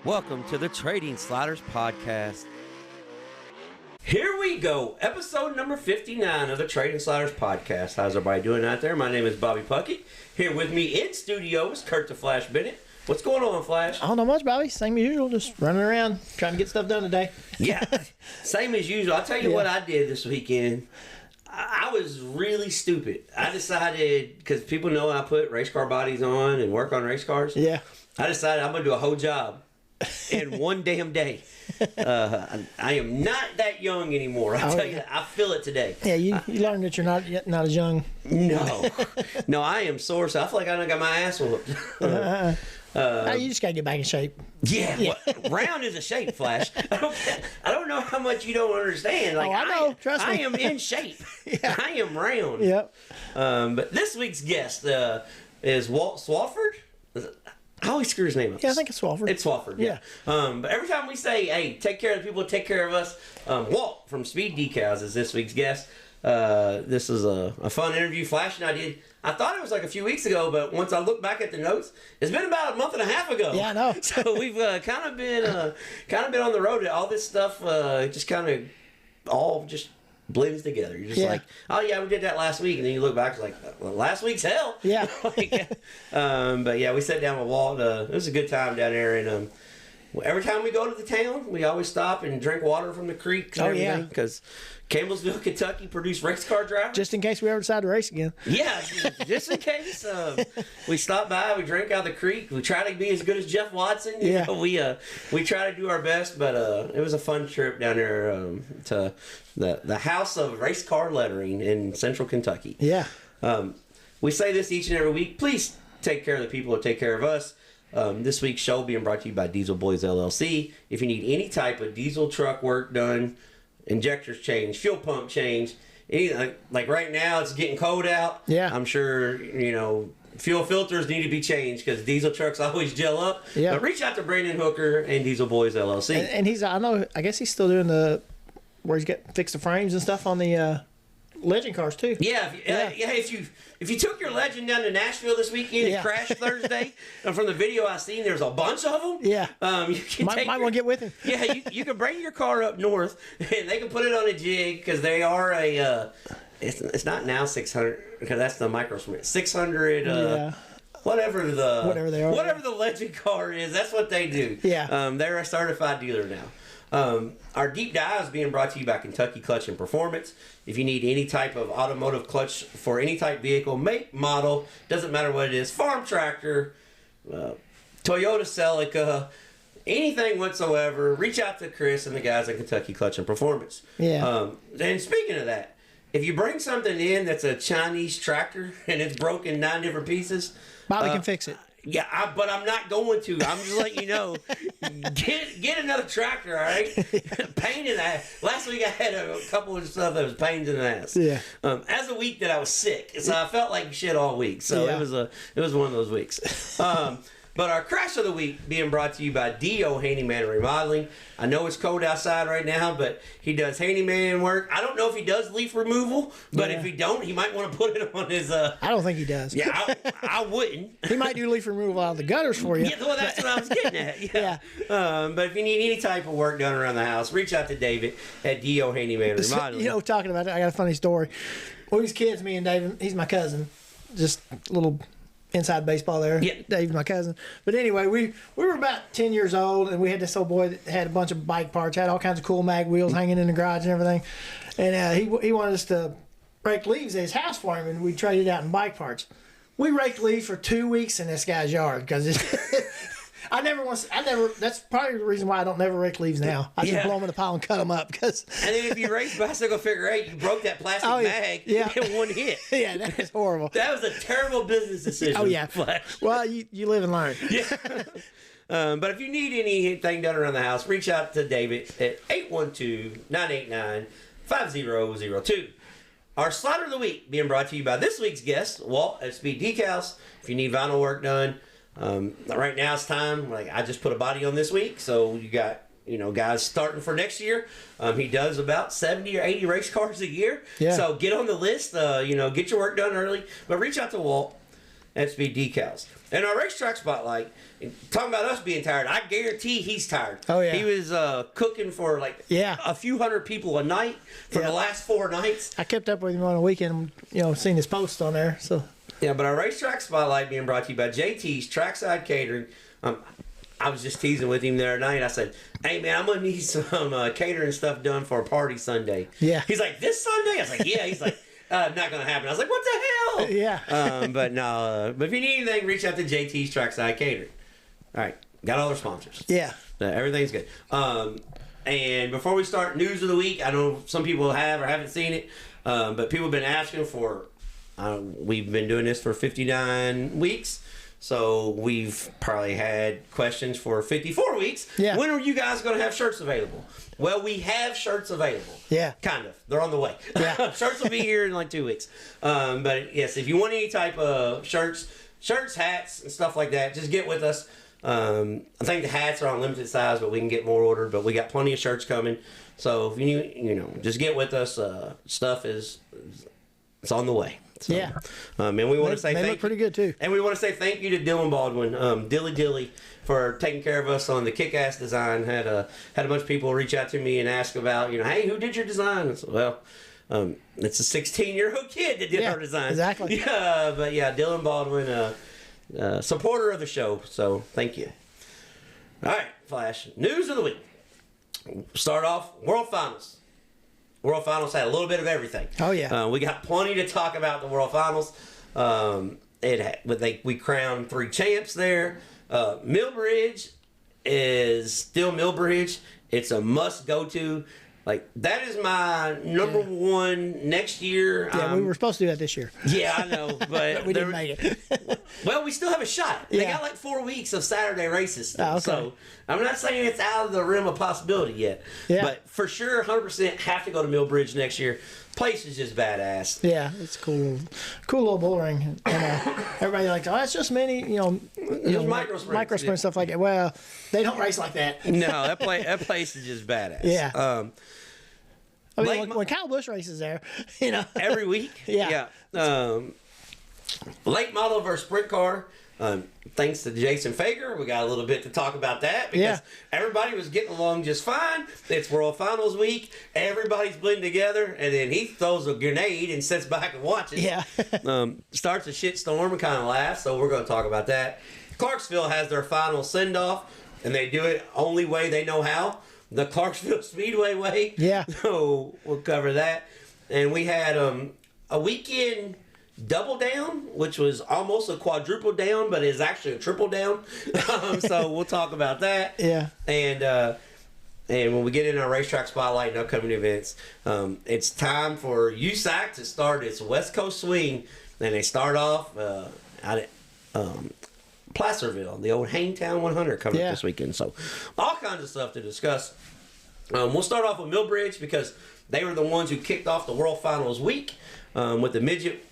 Welcome to the Trading Sliders Podcast. Here we go, episode number 59 of the Trading Sliders Podcast. How's everybody doing out there? My name is Bobby Puckett. Here with me in studio is Kurt the Flash Bennett. What's going on, Flash? I don't know much, Bobby. Same as usual, just running around, trying to get stuff done today. Yeah, same as usual. I'll tell you what I did this weekend. I was really stupid. I decided, because people know I put race car bodies on and work on race cars. Yeah. I decided I'm going to do a whole job in one damn day. I am not that young anymore. I'll tell you that. I feel it today. Yeah, you learned that you're not as young. No, I am sore, so I feel like I done got my ass whooped. You just got to get back in shape. Yeah. Well, round is a shape, Flash. I don't know how much you don't understand. Like, I know. Trust me. I am in shape. Yeah. I am round. Yep. But this week's guest is Walt Swafford. I always screw his name up. Yeah, I think it's Swafford. It's Swafford, yeah. But every time we say, hey, take care of the people, take care of us, Walt from Speedecals is this week's guest. This is a fun interview Flash and I did. I thought it was like a few weeks ago, but once I look back at the notes, it's been about a month and a half ago. Yeah, I know. So we've kind of been on the road. All this stuff just kind of all just blends together. You're just like, oh yeah, we did that last week, and then you look back, it's like, well, last week's hell. Yeah. But yeah, we sat down with Walt. It was a good time down there, and every time we go to the town, we always stop and drink water from the creeks and everything, because Campbellsville, Kentucky produce race car drivers. Just in case we ever decide to race again. Yeah, just in case. We stop by, we drink out of the creek. We try to be as good as Jeff Watson. You know, we try to do our best, but it was a fun trip down there to the House of Race Car Lettering in Central Kentucky. Yeah. We say this each and every week. Please take care of the people who take care of us. This week's show being brought to you by Diesel Boys LLC. If you need any type of diesel truck work done, injectors change, fuel pump change, anything, like right now it's getting cold out. Yeah. I'm sure, fuel filters need to be changed because diesel trucks always gel up. Yeah. But reach out to Brandon Hooker and Diesel Boys LLC. And I guess he's still doing where he's got fix the frames and stuff on the Legend cars too. Yeah, if you took your Legend down to Nashville this weekend and crashed Thursday, and from the video I seen, there's a bunch of them. Yeah, you can might want to get with him. Yeah, you can bring your car up north, and they can put it on a jig because they are a. It's not now 600 because that's the micro Smith 600. Whatever they are, whatever the Legend car is, that's what they do. Yeah, they're a certified dealer now. Our deep dive is being brought to you by Kentucky Clutch and Performance. If you need any type of automotive clutch for any type vehicle, make, model, doesn't matter what it is, farm tractor, Toyota Celica, anything whatsoever, reach out to Chris and the guys at Kentucky Clutch and Performance. Yeah. And speaking of that, if you bring something in that's a Chinese tractor and it's broken 9 different pieces, Bobby can fix it. Yeah, but I'm not going to. I'm just letting you know. Get another tractor, all right? Pain in the ass. Last week I had a couple of stuff that was pains in the ass. Yeah. As a week that I was sick, so I felt like shit all week. So it was one of those weeks. But our crash of the week being brought to you by D.O. Handyman and Remodeling. I know it's cold outside right now, but he does handyman work. I don't know if he does leaf removal, but if he don't, he might want to put it on his... I don't think he does. Yeah, I wouldn't. He might do leaf removal out of the gutters for you. Yeah, well, that's what I was getting at. Yeah. But if you need any type of work done around the house, reach out to David at D.O. Handyman and Remodeling. Talking about that, I got a funny story. Well, these kids, me and David, he's my cousin. Just a little... inside baseball there. Yeah. Dave's my cousin. But anyway, we were about 10 years old, and we had this old boy that had a bunch of bike parts, had all kinds of cool mag wheels hanging in the garage and everything. And he wanted us to rake leaves at his house for him, and we traded out in bike parts. We raked leaves for 2 weeks in this guy's yard because that's probably the reason why I don't never rake leaves now. I just blow them in a pile and cut them up. And then if you race bicycle figure 8, you broke that plastic bag in one hit. Yeah, that was horrible. That was a terrible business decision. Oh, yeah. Flash. Well, you live and learn. Yeah. But if you need anything done around the house, reach out to David at 812-989-5002. Our slider of the week being brought to you by this week's guest, Walt at Speedecals. If you need vinyl work done, right now it's time. Like, I just put a body on this week, so you got guys starting for next year. He does about 70 or 80 race cars a year. Yeah. So get on the list. Get your work done early, but reach out to Walt. at Speedecals. And our racetrack spotlight, talking about us being tired, I guarantee he's tired. Oh, yeah. He was cooking for a few hundred people a night for the last 4 nights. I kept up with him on the weekend, seen his post on there. So yeah, but our racetrack spotlight being brought to you by JT's Trackside Catering. I was just teasing with him the other night. I said, "Hey man, I'm gonna need some catering stuff done for a party Sunday." Yeah. He's like, "This Sunday?" I was like, "Yeah." He's like, "Not gonna happen." I was like, "What the hell?" Yeah. But no. But if you need anything, reach out to JT's Trackside Catering. All right, got all their sponsors. Yeah. Everything's good. And before we start news of the week, I know some people have or haven't seen it, but people have been asking for. We've been doing this for 59 weeks. So we've probably had questions for 54 weeks. Yeah. When are you guys going to have shirts available? Well, we have shirts available. Yeah. Kind of. They're on the way. Yeah. Shirts will be here in like 2 weeks. But yes, if you want any type of shirts, hats, and stuff like that, just get with us. I think the hats are on limited size, but we can get more ordered. But we got plenty of shirts coming. So if you just get with us. Stuff it's on the way. So, yeah. And we want to say they look pretty good too. And we want to say thank you to Dylan Baldwin, Dilly, for taking care of us on the kick-ass design. Had a bunch of people reach out to me and ask about, hey, who did your design? I said, well, it's a 16-year-old kid that did our design. Exactly. Yeah, but yeah, Dylan Baldwin, supporter of the show. So thank you. All right, Flash. News of the week. Start off World Finals. World Finals had a little bit of everything. Oh yeah. We got plenty to talk about the World Finals. We crowned 3 champs there. Millbridge is still Millbridge. It's a must go to. That is my number one next year. Yeah, we were supposed to do that this year. Yeah, I know, but we didn't make it. Well, we still have a shot. They got 4 weeks of Saturday races still. Okay. So I'm not saying it's out of the realm of possibility yet. Yeah. But for sure, 100% have to go to Millbridge next year. Place is just badass. Yeah, it's cool little bull ring. And everybody like, oh, it's just mini, micro sprint stuff like that. Well, they don't race like that. No, that place is just badass. Yeah. I mean, when Kyle Busch races there, every week. Yeah. Late model versus sprint car. Thanks to Jason Fager, we got a little bit to talk about that because everybody was getting along just fine. It's World Finals week. Everybody's blending together, and then he throws a grenade and sits back and watches. Yeah. Starts a shit storm and kind of laughs, so we're going to talk about that. Clarksville has their final send-off, and they do it only way they know how. The Clarksville Speedway way. Yeah. So we'll cover that. And we had a weekend double down, which was almost a quadruple down, but is actually a triple down. So we'll talk about that. Yeah. And when we get in our racetrack spotlight and upcoming events, it's time for USAC to start its West Coast swing. And they start off out at Placerville, the old Hangtown 100 coming up this weekend. So all kinds of stuff to discuss. We'll start off with Millbridge because they were the ones who kicked off the World Finals week with the Midget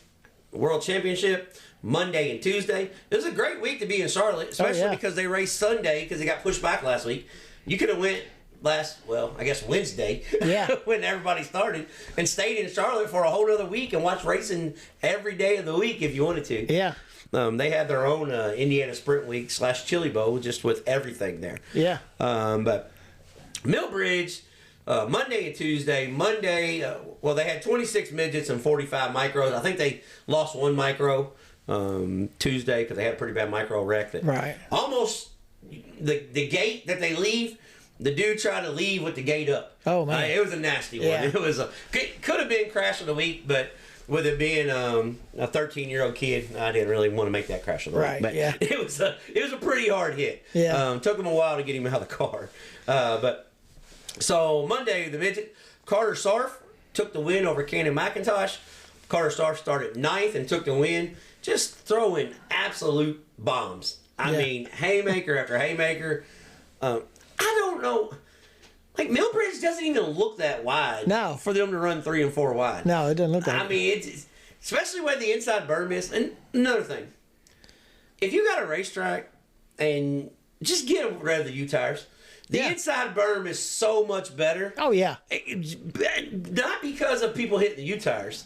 World Championship Monday and Tuesday. It was a great week to be in Charlotte, especially because they raced Sunday because they got pushed back last week. You could have went Wednesday when everybody started and stayed in Charlotte for a whole other week and watched racing every day of the week if you wanted to. Yeah. They had their own Indiana Sprint Week / Chili Bowl just with everything there. Yeah. But Millbridge, Monday and Tuesday. Monday, they had 26 midgets and 45 micros. I think they lost 1 micro Tuesday because they had a pretty bad micro wreck. That almost the gate that they leave, the dude tried to leave with the gate up. Oh, man. It was a nasty one. It was could have been crash of the week, but with it being a 13-year-old kid, I didn't really want to make that crash of the week. But it was a pretty hard hit. Yeah. Took him a while to get him out of the car. So Monday, the midget, Carter Sarf took the win over Cannon McIntosh. Carter Sarf started 9th and took the win, just throwing absolute bombs. I mean, haymaker after haymaker. I don't know. Millbridge doesn't even look that wide. No. For them to run 3 and 4 wide. No, it doesn't look that I mean, it's especially where the inside berm is. And another thing, if you got a racetrack and just get rid of the U tires, the inside berm is so much better. Oh, yeah. Not because of people hitting the U tires,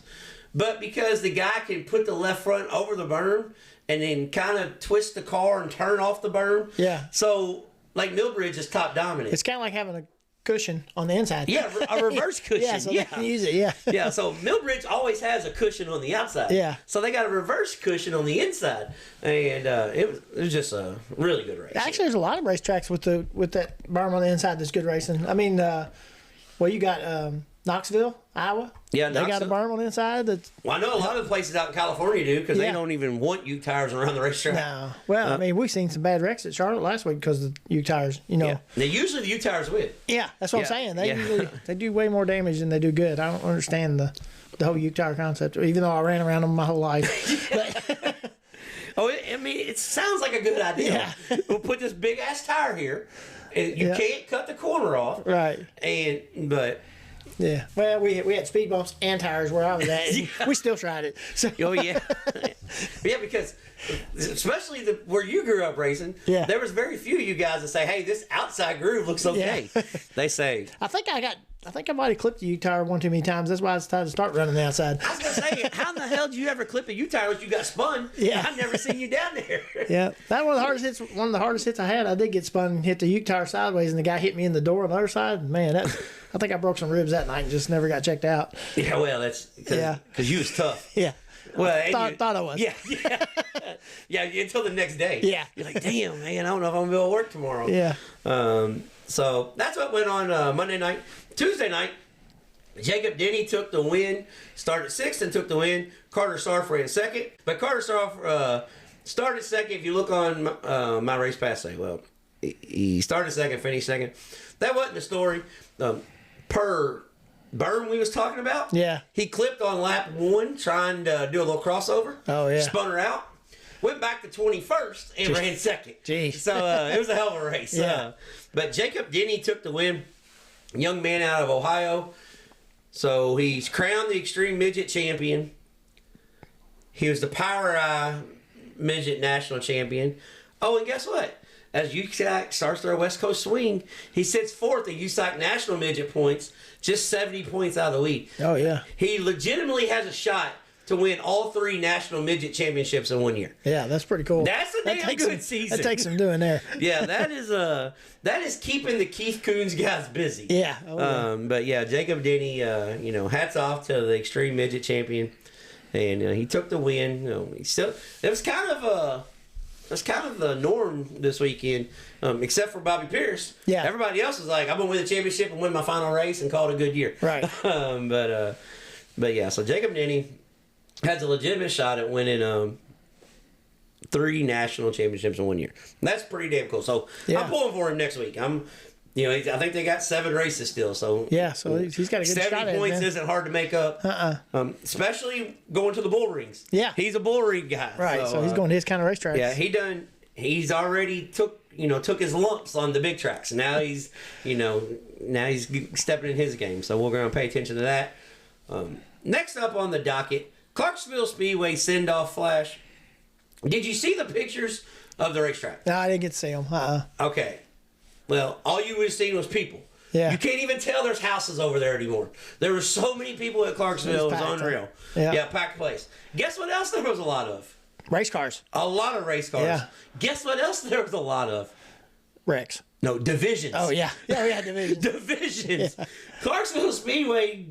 but because the guy can put the left front over the berm and then kind of twist the car and turn off the berm. Yeah. So, like, Millbridge is top dominant. It's kind of like having a cushion on the inside. Yeah, a reverse cushion. Yeah, so they can use it, yeah. Yeah, so Millbridge always has a cushion on the outside. Yeah. So they got a reverse cushion on the inside. And it was just a really good race. Actually, there's a lot of racetracks with that berm on the inside that's good racing. I mean, you got Knoxville, Iowa. Yeah, they got a berm on the inside. That's, well, I know a lot of the places out in California do because they don't even want Uke tires around the racetrack. No. Well, I mean, we've seen some bad wrecks at Charlotte last week because of the Uke tires, you know. Yeah. Now, usually the Uke tires win. Yeah, that's what I'm saying. They Yeah. usually, they do way more damage than they do good. I don't understand the whole Uke tire concept, even though I ran around them my whole life. But, I mean, it sounds like a good idea. Yeah. We'll put this big ass tire here, and you can't cut the corner off. right. But Yeah. Well, we had speed bumps and tires where I was at. And we still tried it. So. oh yeah, yeah, because especially where you grew up racing, there was very few of you guys that say, "Hey, this outside groove looks okay." Yeah. They say. I think I might have clipped the Uke tire one too many times. That's why I decided to start running the outside. I was gonna say, how in the hell did you ever clip a Uke tire when you got spun? Yeah. I've never seen you down there. Yeah, that one of the hardest hits. One of the hardest hits I had. I did get spun and hit the Uke tire sideways, and the guy hit me in the door on the other side. Man, I think I broke some ribs that night and just never got checked out. Yeah, well, that's because you was tough. Yeah. Well, thought I was. Yeah, yeah, until the next day. Yeah. You're like, damn, man, I don't know if I'm gonna be able to work tomorrow. Yeah. So that's what went on Monday night. Tuesday night, Jacob Denny took the win. Started sixth and took the win. Carter Sarf ran second, but Carter Sarf started second. If you look on my race pass, he started second, finished second. That wasn't the story. Per berm we was talking about. Yeah. He clipped on lap 1 trying to do a little crossover. Oh, yeah. Spun her out. Went back to 21st and ran second. Jeez. So it was a hell of a race. Yeah. But Jacob Denny took the win. Young man out of Ohio. So he's crowned the Extreme Midget Champion. He was the Power Eye Midget National Champion. Oh, and guess what? As USAC starts their West Coast swing, he sits fourth at USAC National Midget points, just 70 points out of the lead. Oh, yeah. He legitimately has a shot to win all 3 National Midget Championships in 1 year. Yeah, that's pretty cool. That's a damn good season. That takes some doing there. Yeah, that is keeping the Keith Coons guys busy. Yeah. Oh, yeah. But yeah, Jacob Denny, hats off to the Extreme Midget Champion, and he took the win. It was kind of the norm this weekend, except for Bobby Pierce. Yeah. Everybody else was like, I'm gonna win the championship and win my final race and call it a good year. Right. But yeah, so Jacob Denny has a legitimate shot at winning 3 national championships in 1 year. And that's pretty damn cool. So I'm pulling for him next week. I think they got 7 races still. So yeah, so he's got a good shot at it. 70 points isn't hard to make up. Especially going to the bull rings. Yeah, he's a bull ring guy. Right. So he's going to his kind of racetracks. Yeah, he's already took his lumps on the big tracks. Now he's stepping in his game. So we're going to pay attention to that. Next up on the docket, Clarksville Speedway send-off flash. Did you see the pictures of the racetrack? No, I didn't get to see them. Okay. Well, all you would have seen was people. Yeah. You can't even tell there's houses over there anymore. There were so many people at Clarksville. It was unreal. Yeah, packed place. Guess what else there was a lot of? Race cars. A lot of race cars. Yeah. Guess what else there was a lot of? Wrecks. No, divisions. Oh, yeah. Yeah, divisions. Divisions. Yeah. Clarksville Speedway,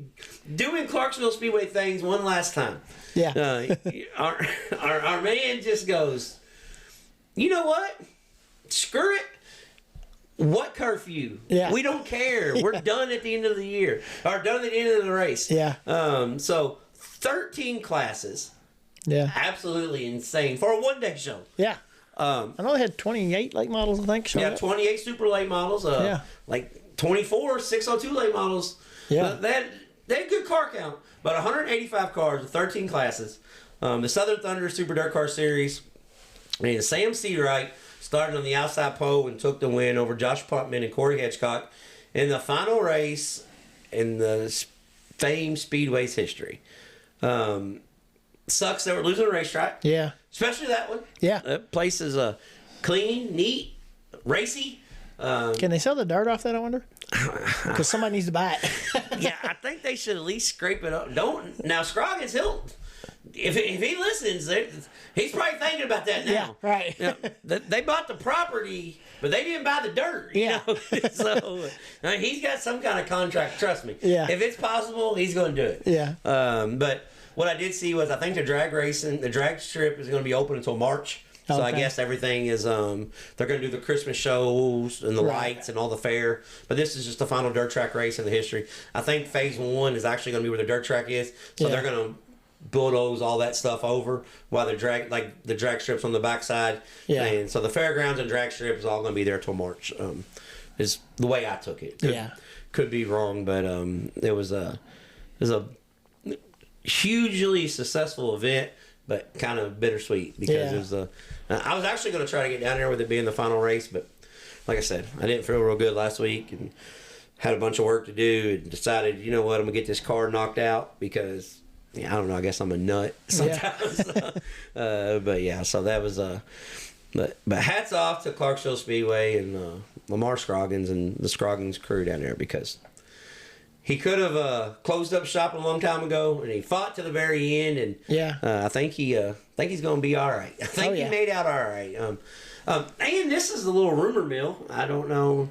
doing Clarksville Speedway things one last time. Yeah. Our man just goes, you know what? Screw it. What curfew? Yeah. We don't care. We're done at the end of the year. Or done at the end of the race. Yeah. So 13 classes. Yeah. Absolutely insane for a one-day show. Yeah. I know they had 28 late models, I think. Yeah, 28 super late models. Like 24 602 late models. Yeah. They had good car count. About 185 cars with 13 classes. The Southern Thunder Super Dirt Car Series. And Sam Seawright started on the outside pole and took the win over Josh Puntman and Corey Hedgecock in the final race in the famed Speedway's history. Sucks that we're losing a racetrack. Yeah. Especially that one. Yeah. That place is clean, neat, racy. Can they sell the dirt off that, I wonder? Because somebody needs to buy it. Yeah, I think they should at least scrape it up. Now Scroggins, if he listens, he's probably thinking about that now. Yeah, right. You know, they bought the property, but they didn't buy the dirt. You know? So he's got some kind of contract. Trust me. Yeah. If it's possible, he's going to do it. Yeah. But what I did see was I think the drag strip is going to be open until March. So I guess everything is, they're going to do the Christmas shows and the lights and all the fair. But this is just the final dirt track race in the history. I think phase 1 is actually going to be where the dirt track is. So they're going to bulldoze all that stuff over while the drag strips on the backside. Yeah. And so the fairgrounds and drag strip is all going to be there till March. Is the way I took it. Could be wrong, but it was a hugely successful event, but kind of bittersweet because it was I was actually going to try to get down there with it being the final race, but like I said, I didn't feel real good last week and had a bunch of work to do and decided, you know what, I'm going to get this car knocked out because, I don't know, I guess I'm a nut sometimes. But yeah, so that was, but hats off to Clarksville Speedway and Lamar Scroggins and the Scroggins crew down there because he could have closed up shop a long time ago, and he fought to the very end. And I think he's going to be all right. I think he made out all right. And this is the little rumor mill. I don't know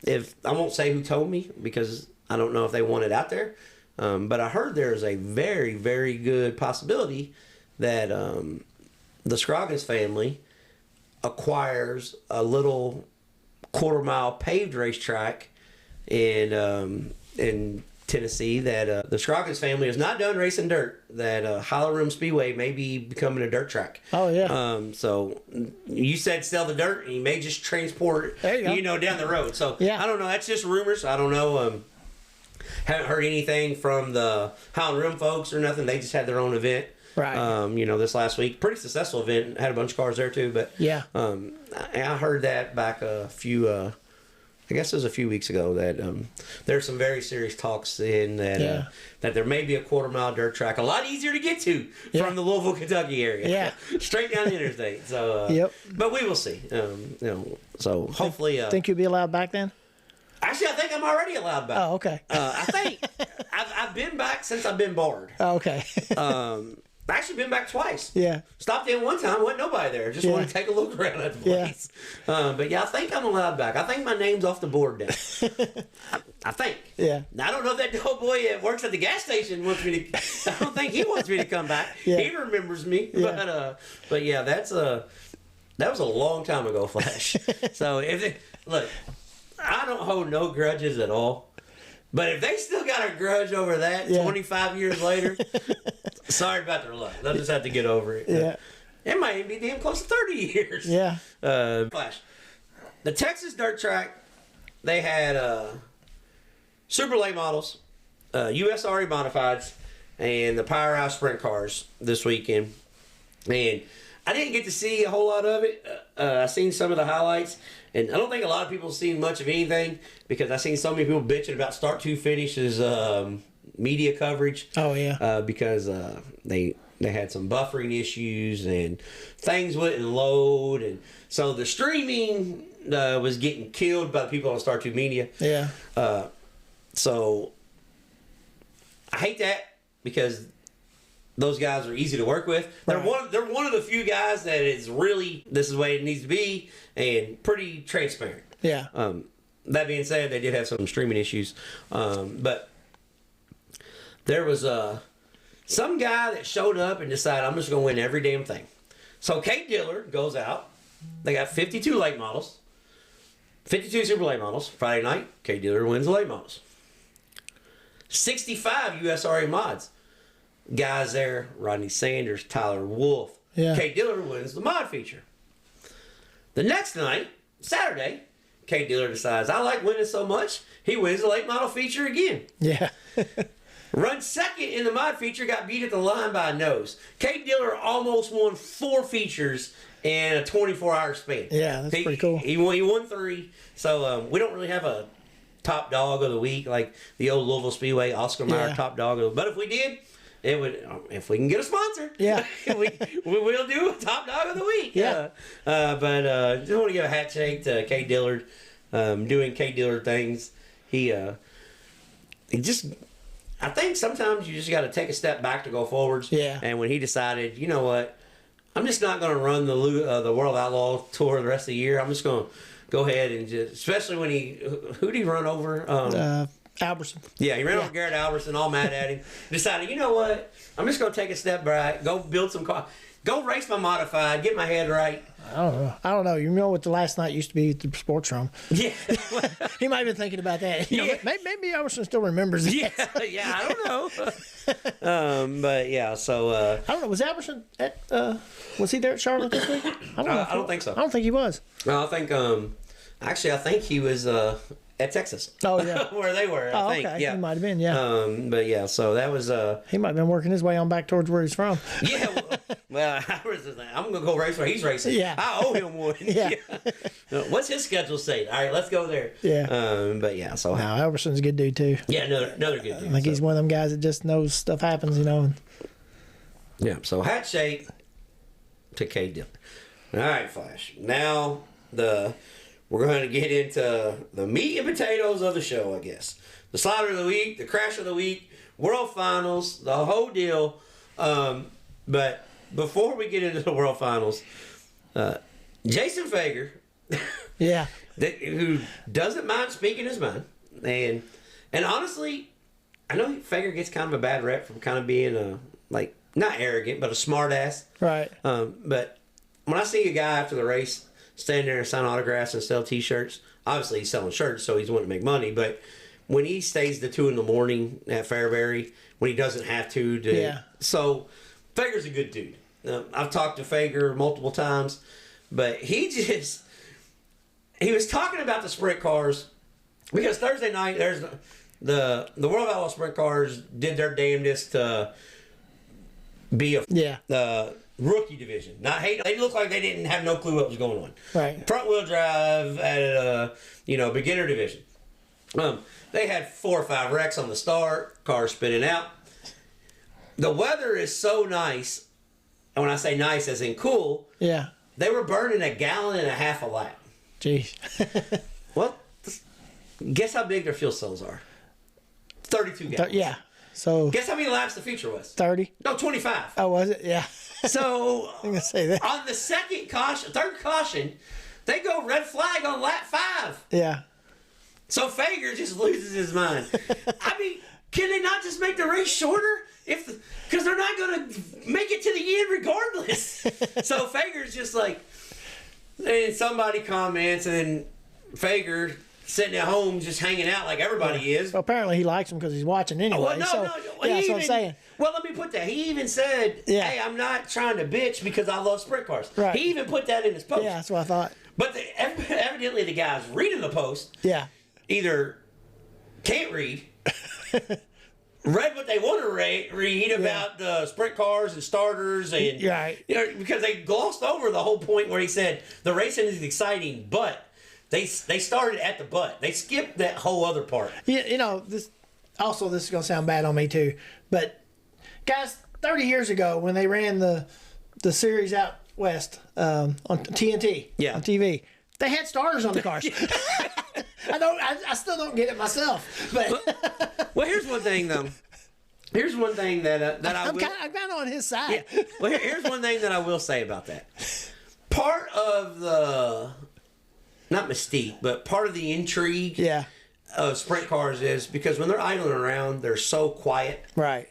if I won't say who told me because I don't know if they want it out there. But I heard there's a very, very good possibility that the Scroggins family acquires a little quarter-mile paved racetrack in Tennessee that the Scroggins family is not done racing dirt. That Hollow Room Speedway may be becoming a dirt track. Oh yeah. So you said sell the dirt, and you may just transport it, down the road. So I don't know. That's just rumors. I don't know. Haven't heard anything from the Hollow Room folks or nothing. They just had their own event. Right. This last week, pretty successful event. Had a bunch of cars there too. But I heard that back a few. I guess it was a few weeks ago that there's some very serious talks in that that there may be a quarter-mile dirt track, a lot easier to get to from the Louisville, Kentucky area. Yeah, straight down the interstate. So, but we will see. So hopefully, think you'll be allowed back then? Actually, I think I'm already allowed back. Oh, okay. I think I've been back since I've been barred. Oh, okay. I've actually been back twice. Yeah. Stopped in one time, wasn't nobody there. Just wanted to take a look around at the place. But I think I'm allowed back. I think my name's off the board now. I think. Yeah. Now, I don't know if that old boy that works at the gas station wants me to. I don't think he wants me to come back. He remembers me. Yeah. But yeah, that was a long time ago, Flash. So look, I don't hold no grudges at all. But if they still got a grudge over that 25 years later, sorry about their luck. They'll just have to get over it. Yeah. It might even be damn close to 30 years. Yeah. Flash. The Texas dirt track, they had super late models, USRE modifieds, and the Powerhouse sprint cars this weekend. And I didn't get to see a whole lot of it. I seen some of the highlights. And I don't think a lot of people have seen much of anything because I've seen so many people bitching about start to finishes media coverage. Oh, yeah. Because they had some buffering issues and things wouldn't load. And so the streaming was getting killed by the people on Start 2 Media. Yeah. So I hate that because those guys are easy to work with. They're one of the few guys that is really, this is the way it needs to be, and pretty transparent. Yeah. That being said, they did have some streaming issues. But there was some guy that showed up and decided, I'm just going to win every damn thing. So Kate Diller goes out. They got 52 late models. 52 super late models. Friday night, Kate Diller wins the late models. 65 USRA mods. Guys there, Rodney Sanders, Tyler Wolf. Yeah. Kate Diller wins the mod feature. The next night, Saturday, Kate Diller decides, I like winning so much, he wins the late model feature again. Yeah. Runs second in the mod feature, got beat at the line by a nose. Kate Diller almost won 4 features in a 24-hour span. Yeah, that's pretty cool. He won 3. So we don't really have a top dog of the week like the old Louisville Speedway Oscar Mayer top dog of the week. But if we did, it would, if we can get a sponsor, we will do a top dog of the week. Yeah. But just want to give a hat shake to Kate Dillard. doing K dealer things. He just, I think sometimes you just got to take a step back to go forwards. Yeah. And when he decided, you know what, I'm just not going to run the World Outlaw Tour the rest of the year. I'm just going to go ahead and just, especially when who did he run over? Albertson. Yeah, he ran over Garrett Albertson, all mad at him. Decided, you know what, I'm just going to take a step back, go build some car, go race my modified, get my head right. I don't know. You know what the last night used to be at the sports room? Yeah. He might have been thinking about that. You know, Yeah. maybe Albertson still remembers it. Yeah, I don't know. But yeah, so I don't know. Was Albertson at? Was he there at Charlotte this week? I don't know. I don't think so. I don't think he was. No, I think actually I think he was at Texas. Oh yeah, where they were. I think. okay. Yeah, He might have been. Yeah. But yeah, so that was He might have been working his way on back towards where he's from. yeah. Well, I'm gonna go race where he's racing. Yeah. I owe him one. Yeah. What's his schedule say? All right, let's go there. Yeah. But yeah, so No, Alberson's a good dude too. yeah, another good dude. I think he's one of them guys that just knows stuff happens, you know. Yeah, so hat shape to K Dillon. All right, Flash. Now we're going to get into the meat and potatoes of the show, I guess. The slaughter of the week, the crash of the week, World Finals, the whole deal. But before we get into the World Finals, Jason Fager, Yeah. who doesn't mind speaking his mind, and honestly, I know Fager gets kind of a bad rep from kind of being not arrogant, but a smart ass. Right. But when I see a guy after the race stand there and sign autographs and sell T-shirts, obviously he's selling shirts, so he's wanting to make money. But when he stays to 2 a.m. at Fairbury, when he doesn't have to, Yeah. So Fager's a good dude. I've talked to Fager multiple times, but he was talking about the sprint cars because Thursday night there's the World Outlaw Sprint Cars did their damnedest to be a rookie division. They look like they didn't have no clue what was going on. Right. Front wheel drive at a beginner division. They had 4 or 5 wrecks on the start, cars spinning out. The weather is so nice, and when I say nice as in cool, Yeah. they were burning 1.5 gallons a lap. Jeez. Well, guess how big their fuel cells are? 32 gallons. Yeah. So Guess how many laps the feature was? 30. No, 25. Oh, was it? Yeah. So I'm gonna say that. on the third caution, they go red flag on lap 5. Yeah. So Fager just loses his mind. I mean, can they not just make the race shorter? Because they're not going to make it to the end regardless. So Fager's just like, and somebody comments, and then Fager sitting at home just hanging out like everybody is. Well, apparently he likes him because he's watching anyway. Well, no. Yeah, He that's what I'm saying. Well, let me put that. He even said, Yeah. hey, I'm not trying to bitch because I love sprint cars. Right. He even put that in his post. Yeah, that's what I thought. But evidently the guys reading the post Yeah. either can't read, read what they want to read about the sprint cars and starters, and Right. because they glossed over the whole point where he said the racing is exciting, but they started at the but. They skipped that whole other part. Yeah, this is gonna sound bad on me too, but guys, 30 years ago when they ran the series out west on TNT, on TV, they had starters on the cars. I still don't get it myself, but Well, here's one thing though. Here's one thing that I'm kind of on his side. Yeah. Well, here's one thing that I will say about that. Part of the, not mystique, but part of the intrigue Yeah. of sprint cars is because when they're idling around, they're so quiet. Right.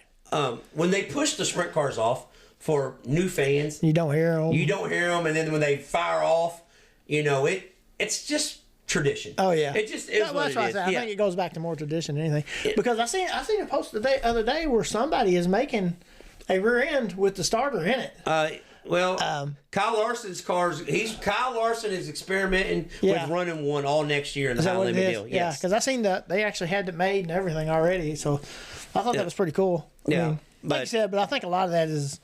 When they push the sprint cars off for new fans, You don't hear them. you don't hear them, and then when they fire off, it's just tradition. Oh yeah. It just is That's what what it is. I think it goes back to more tradition than anything. Because I seen a post the other day where somebody is making a rear end with the starter in it. Kyle Larson's cars. Kyle Larson is experimenting with running one all next year in the high limit deal. Yeah, because I seen that they actually had it made and everything already. So I thought that was pretty cool. I mean, like you said, but I think a lot of that is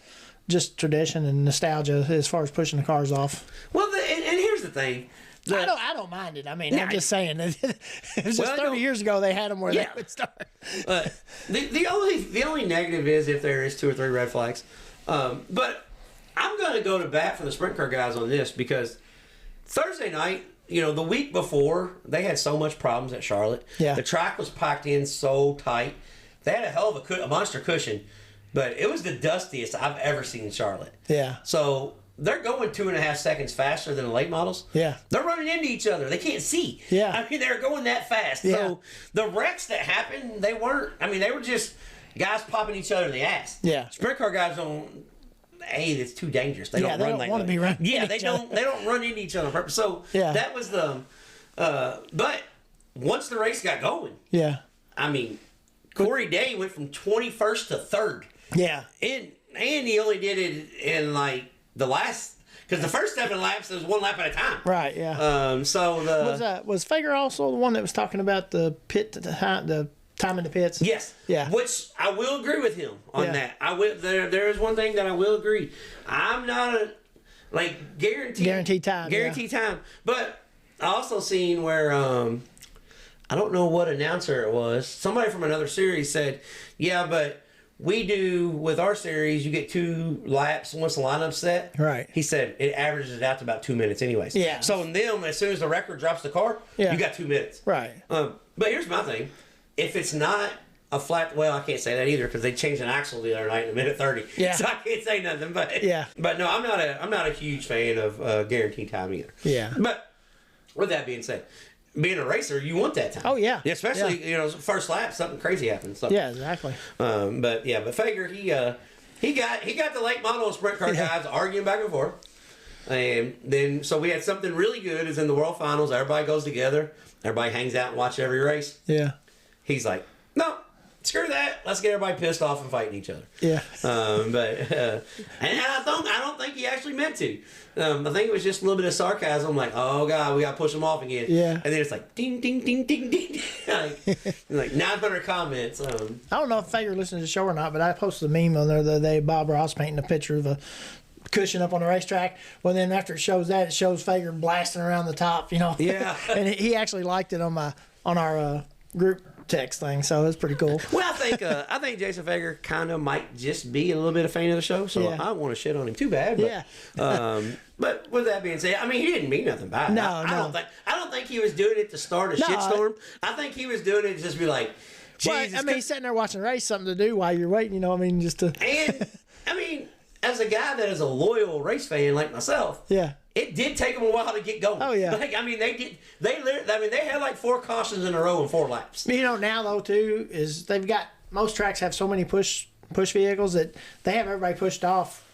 just tradition and nostalgia as far as pushing the cars off. Well, and here's the thing. I don't mind it. I mean, I'm just saying it was just 30 years ago they had them where they would start. The only negative is if there is 2 or 3 red flags. But I'm going to go to bat for the sprint car guys on this because Thursday night the week before, they had so much problems at Charlotte. Yeah. The track was packed in so tight. They had a hell of a monster cushion, but it was the dustiest I've ever seen in Charlotte. Yeah. So they're going 2.5 seconds faster than the late models. Yeah. They're running into each other. They can't see. Yeah. I mean, they're going that fast. Yeah. So the wrecks that happened, they were just guys popping each other in the ass. Yeah. Sprint car guys don't. Hey, it's too dangerous. They don't don't want to be running. Yeah, they don't run into each other on purpose. So that was the. But once the race got going, yeah. I mean, Corey Day went from 21st to 3rd. Yeah. And he only did it in like the last, because the first 7 laps there was 1 lap at a time. Right. Yeah. So the was Fager also the one that was talking about the time in the pits? Yes. Yeah. Which I will agree with him on that. I will. There is one thing that I will agree. I'm not a guaranteed time. But I also seen where I don't know what announcer it was. Somebody from another series said, "Yeah, but we do with our series. You get 2 laps once the lineup's set." Right. He said it averages it out to about 2 minutes, anyways. Yeah. So in them, as soon as the record drops the car, you got 2 minutes. Right. But here's my thing. If it's not a flat, well, I can't say that either because they changed an axle the other night in a minute 30. Yeah. So I can't say nothing. But yeah. But no, I'm not a huge fan of guaranteed time either. Yeah. But with that being said, being a racer, you want that time. Oh yeah. Especially first lap, something crazy happens. So. Yeah, exactly. But Fager he got the late model and sprint car guys arguing back and forth. And then so we had something really good is in the World Finals. Everybody goes together. Everybody hangs out and watch every race. Yeah. He's like, no, screw that. Let's get everybody pissed off and fighting each other. Yeah. And I don't think he actually meant to. I think it was just a little bit of sarcasm, like, oh God, we got to push him off again. Yeah. And then it's like, ding, ding, ding, ding, ding. like 900 comments. I don't know if Fager listens to the show or not, but I posted a meme on there the other day. Bob Ross painting a picture of a cushion up on the racetrack. Well, then after it shows Fager blasting around the top, Yeah. And he actually liked it on our group text thing, so it's pretty cool. Well, I think Jason Fager kind of might just be a little bit a fan of the show, so I don't want to shit on him too bad. But, but with that being said, I mean, he didn't mean nothing by it. I don't think he was doing it to start a shitstorm. I think he was doing it to just be like, Jesus. But, he's sitting there watching the race, something to do while you're waiting. just to. And I mean, as a guy that is a loyal race fan like myself, it did take them a while to get going. Oh yeah. They did. They had like 4 cautions in a row in 4 laps. Now though too is most tracks have so many push vehicles that they have everybody pushed off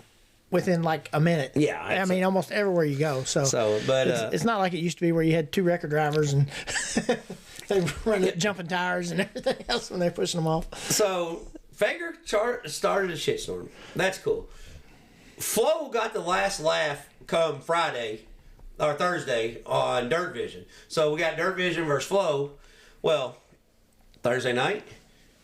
within like a minute. Yeah. Almost everywhere you go. But it's not like it used to be where you had 2 record drivers and they run jumping tires and everything else when they're pushing them off. So Fager started a shitstorm. That's cool. Flo got the last laugh come Friday or Thursday on Dirt Vision. So we got Dirt Vision versus Flo. Well, Thursday night,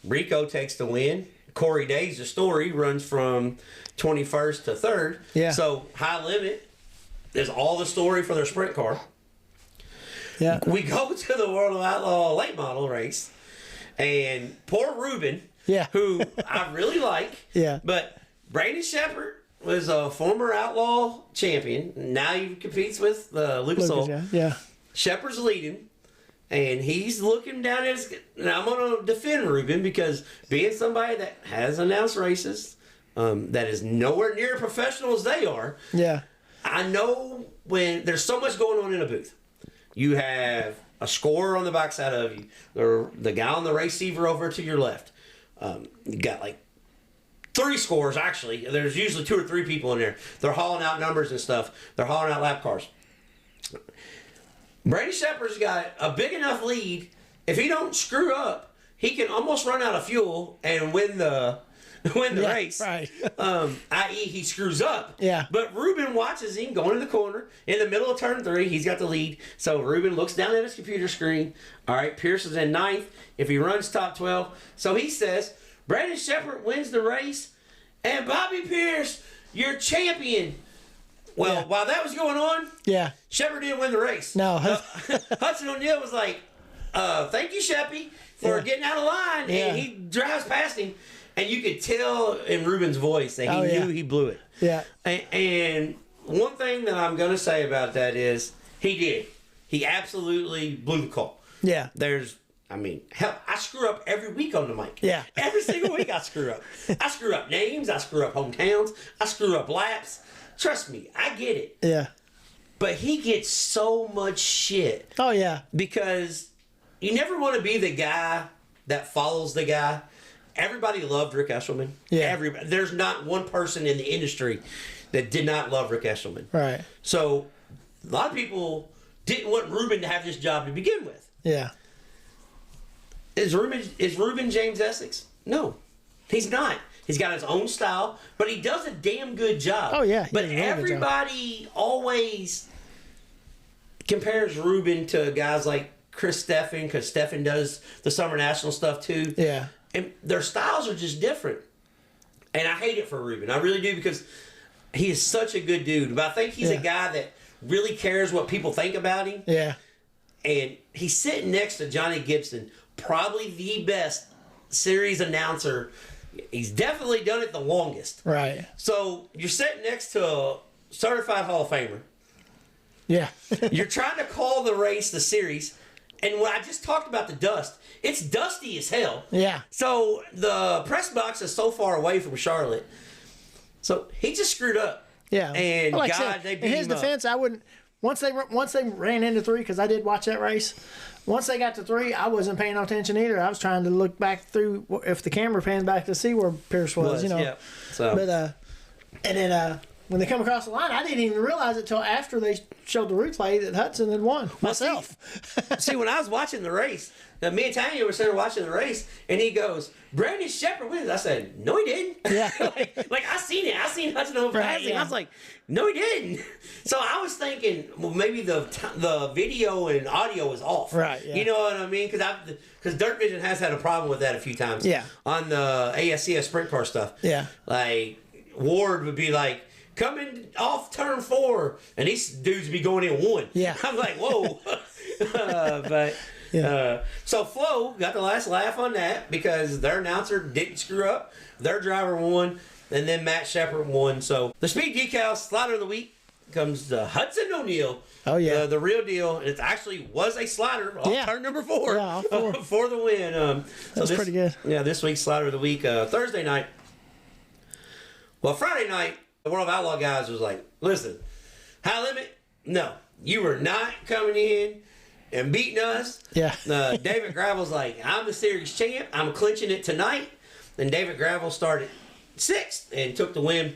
Rico takes the win. Corey Day's the story, runs from 21st to 3rd. Yeah. So High Limit is all the story for their sprint car. Yeah. We go to the World of Outlaw late model race, and poor Ruben, who I really like, but Brandon Shepard was a former Outlaw champion. Now he competes with Lucas Oil. Yeah. Shepard's leading, and he's looking down at his... Now, I'm going to defend Ruben because being somebody that has announced races, that is nowhere near professional as they are, I know when there's so much going on in a booth. You have a scorer on the backside of you, the guy on the receiver over to your left. You got like 3 scores, actually. There's usually 2 or 3 people in there. They're hauling out numbers and stuff. They're hauling out lap cars. Brady Shepard's got a big enough lead. If he don't screw up, he can almost run out of fuel and win the race. Right. I.e. he screws up. Yeah. But Ruben watches him going in the corner. In the middle of turn 3, he's got the lead. So Ruben looks down at his computer screen. All right, Pierce is in 9th. If he runs top 12. So he says... Brandon Shepard wins the race, and Bobby Pierce, your champion. Well, while that was going on, Shepard didn't win the race. No. Hudson O'Neal was like, thank you, Sheppy, for getting out of line. And he drives past him, and you could tell in Ruben's voice that he knew he blew it. Yeah. And one thing that I'm going to say about that is he did. He absolutely blew the call. Yeah. Hell, I screw up every week on the mic. Yeah. Every single week I screw up. I screw up names. I screw up hometowns. I screw up laps. Trust me, I get it. Yeah. But he gets so much shit. Oh, yeah. Because you never want to be the guy that follows the guy. Everybody loved Rick Eshelman. Yeah. Everybody. There's not one person in the industry that did not love Rick Eshelman. Right. So a lot of people didn't want Ruben to have this job to begin with. Yeah. Is Ruben James Essex? No, he's not. He's got his own style, but he does a damn good job. Oh, yeah. But everybody always compares Ruben to guys like Chris Steffen, because Steffen does the Summer National stuff too. Yeah. And their styles are just different. And I hate it for Ruben. I really do, because he is such a good dude. But I think he's a guy that really cares what people think about him. Yeah. And he's sitting next to Johnny Gibson, probably the best series announcer. He's definitely done it the longest. Right. So you're sitting next to a certified Hall of Famer. Yeah. You're trying to call the race, the series. And when I just talked about the dust, it's dusty as hell. Yeah. So the press box is so far away from Charlotte. So he just screwed up. Yeah. And well, like God, I said, they beat in his him up. defense, I wouldn't. Once they ran into 3, because I did watch that race. Once they got to 3, I wasn't paying no attention either. I was trying to look back through if the camera pans back to see where Pierce was, you know. Yeah. So. But and then when they come across the line, I didn't even realize it till after they showed the replay that Hudson had won myself. See, when I was watching the race, me and Tanya were sitting there watching the race, and he goes, "Brandon Shepherd wins." I said, "No, he didn't." Yeah. like I seen it. I seen Hudson over passing. yeah. I was like, "No, he didn't." So I was thinking, well, maybe the video and audio is off. Right, yeah. You know what I mean? Because Dirt Vision has had a problem with that a few times. Yeah. On the ASCS sprint car stuff. Yeah. Like Ward would be like, coming off turn 4, and these dudes be going in 1. Yeah. I'm like, whoa. So Flo got the last laugh on that because their announcer didn't screw up. Their driver won, and then Matt Shepard won. So the Speed Decals slider of the week comes Hudson O'Neal. Oh, yeah. The real deal. It actually was a slider off turn number 4, Yeah, off 4. For the win. That's pretty good. Yeah, this week's slider of the week, Thursday night. Well, Friday night, the World of Outlaw guys was like, listen, high limit, no. You are not coming in and beating us. Yeah. David Gravel's like, I'm the series champ. I'm clinching it tonight. And David Gravel started 6th and took the win.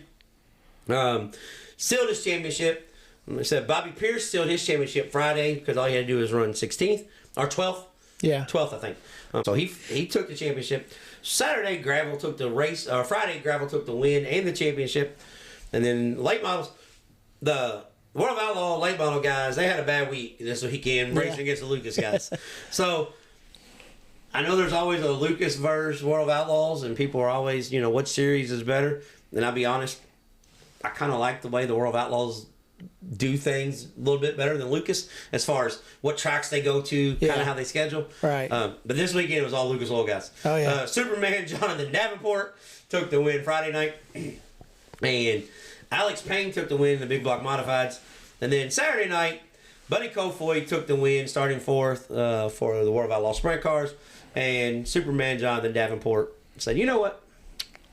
Sealed his championship. I said Bobby Pierce sealed his championship Friday because all he had to do was run 16th or 12th. Yeah. 12th, I think. So he took the championship. Saturday, Gravel took the race. Friday, Gravel took the win and the championship. And then late models, the World of Outlaw late model guys, they had a bad week this weekend racing against the Lucas guys. So I know there's always a Lucas versus World of Outlaws, and people are always, what series is better. And I'll be honest, I kind of like the way the World of Outlaws do things a little bit better than Lucas as far as what tracks they go to, kind of how they schedule. Right. But this weekend it was all Lucas Oil guys. Oh, yeah. Superman Jonathan Davenport took the win Friday night. And Alex Payne took the win in the Big Block Modifieds. And then Saturday night, Buddy Kofoid took the win, starting 4th for the World of Outlaw Sprint Cars. And Superman Jonathan Davenport said, you know what?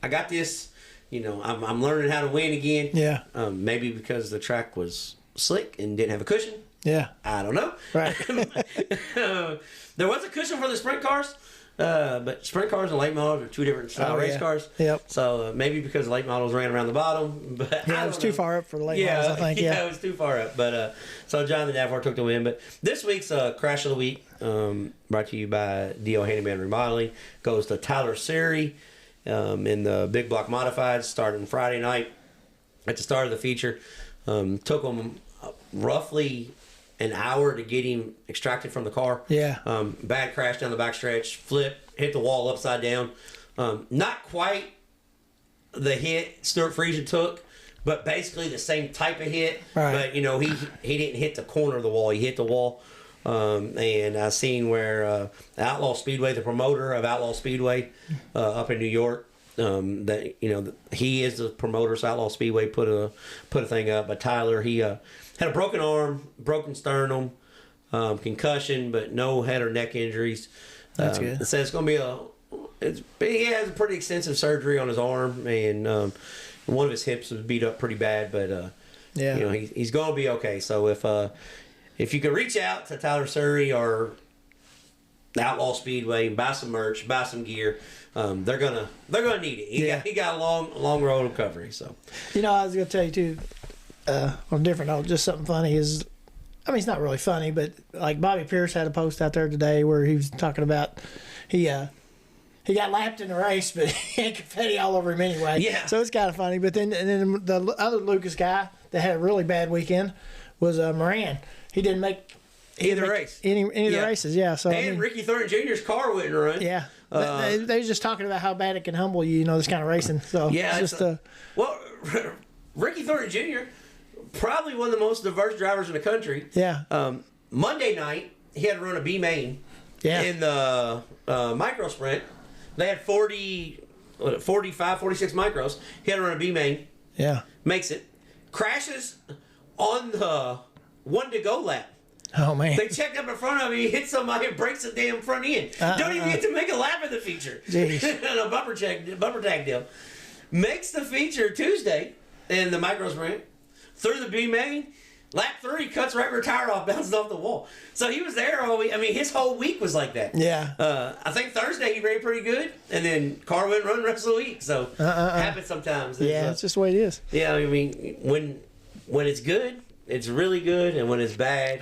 I got this. I'm learning how to win again. Yeah. Maybe because the track was slick and didn't have a cushion. Yeah. I don't know. Right. There was a cushion for the sprint cars. But sprint cars and late models are 2 different style race cars. Yep. So maybe because the late models ran around the bottom. But yeah, it was too far up for the late models, I think. Yeah, it was too far up. But so Jonathan Davenport took the win. But this week's Crash of the Week, brought to you by D.O. Handyman Remodeling, goes to Tyler Siri in the Big Block Modifieds, starting Friday night at the start of the feature. Took them roughly an hour to get him extracted from the car. Yeah. Bad crash down the backstretch, flip, hit the wall upside down. Not quite the hit Stuart Friesen took, but basically the same type of hit. Right. But he didn't hit the corner of the wall. He hit the wall. And I seen where Outlaw Speedway, the promoter of Outlaw Speedway up in New York, that he is the promoter. So Outlaw Speedway put a thing up. But Tyler, he had a broken arm, broken sternum, concussion, but no head or neck injuries. That's good. It says it's going to be he has a pretty extensive surgery on his arm, and one of his hips was beat up pretty bad, but he's going to be okay. So if you could reach out to Tyler Surrey or Outlaw Speedway and buy some merch, buy some gear, they're gonna need it. He got a long road of recovery. So I was gonna tell you too. On a different note, just something funny is, I mean, it's not really funny, but like Bobby Pierce had a post out there today where he was talking about he got lapped in the race, but he had confetti all over him anyway. Yeah. So it's kind of funny. But then the other Lucas guy that had a really bad weekend was Moran. He didn't make either race. Any of the races, yeah. So and Ricky Thornton Jr.'s car wouldn't run. Yeah. They were just talking about how bad it can humble you, this kind of racing. So yeah, it's just well, Ricky Thornton Jr. probably one of the most diverse drivers in the country. Yeah. Monday night he had to run a B main. Yeah. In the micro sprint, they had 45, 46 micros. He had to run a B main. Yeah. Makes it. Crashes on the 1 to go lap. Oh, man. They checked up in front of him. He hit somebody and breaks the damn front end. Don't even get to make a lap of the feature. Jeez. A bumper tag deal. Makes the feature Tuesday in the micro sprint. Through the B main. Lap 3, cuts right where tire off, bounces off the wall. So he was there all week. I mean, his whole week was like that. Yeah. I think Thursday he ran pretty good, and then car wouldn't run the rest of the week. So happens sometimes. Yeah, it's just the way it is. Yeah, I mean, when it's good, it's really good, and when it's bad,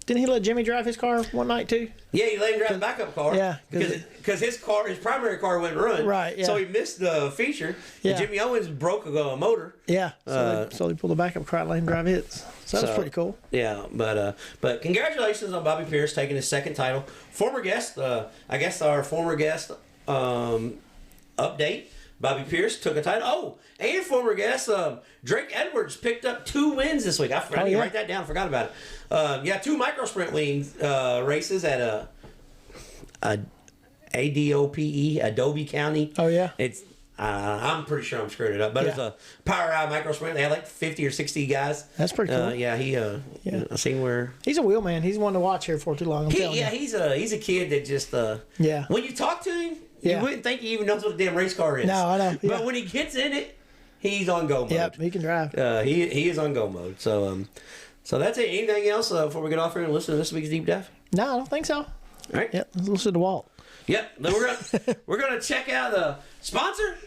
didn't he let Jimmy drive his car one night too? Yeah, he let him drive the backup car. Yeah, because his primary car wouldn't run. Right. Yeah. So he missed the feature. Yeah. And Jimmy Owens broke a motor. Yeah. So they pulled the backup car out, let him drive his. So that was pretty cool. Yeah, but congratulations on Bobby Pierce taking his second title. Former guest, I guess our former guest update. Bobby Pierce took a title. Oh, and former guest Drake Edwards picked up 2 wins this week. I need to write that down. Forgot about it. 2 micro sprint races at ADOPE, Adobe County. Oh yeah. It's I'm pretty sure I'm screwing it up, but it's a Power Eye micro sprint. They had like 50 or 60 guys. That's pretty cool. I seen where he's a wheel man. He's one to watch here for too long. I'm telling you. He's a kid that just when you talk to him. You wouldn't think he even knows what a damn race car is. No, I know. Yeah. But when he gets in it, he's on go mode. Yep, he can drive. He is on go mode. So that's it. Anything else before we get off here and listen to this week's deep dive? No, I don't think so. All right. Yep, let's listen to Walt. Yep. Then we're gonna check out the sponsor,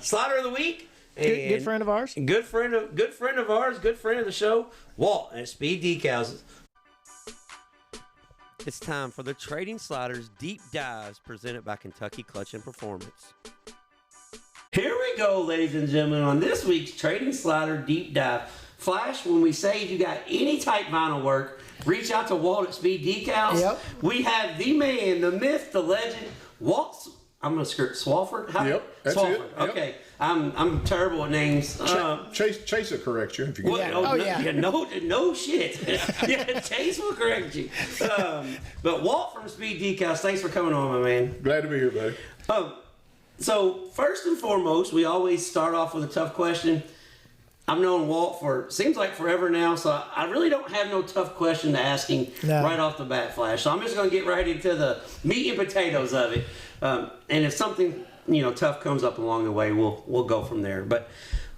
Slider of the Week. Good friend of ours. Good friend of ours. Good friend of the show, Walt at Speedecals. It's time for the Trading Sliders Deep Dives presented by Kentucky Clutch and Performance. Here we go, ladies and gentlemen, on this week's Trading Slider Deep Dive. Flash, when we say if you got any type vinyl work, reach out to Walt at Speedecals. Yep. We have the man, the myth, the legend, Walt. I'm going to skirt Swafford. That's Swafford. it. Yep. Okay. I'm terrible at names. Chase will correct you if you get Yeah. No shit. Yeah, Chase will correct you. But Walt from Speedecals, thanks for coming on, my man. Glad to be here, buddy. So first and foremost, we always start off with a tough question. I've known Walt for seems like forever now, so I really don't have no tough question to ask him right off the bat, Flash. So I'm just going to get right into the meat and potatoes of it. And if something tough comes up along the way, we'll go from there. But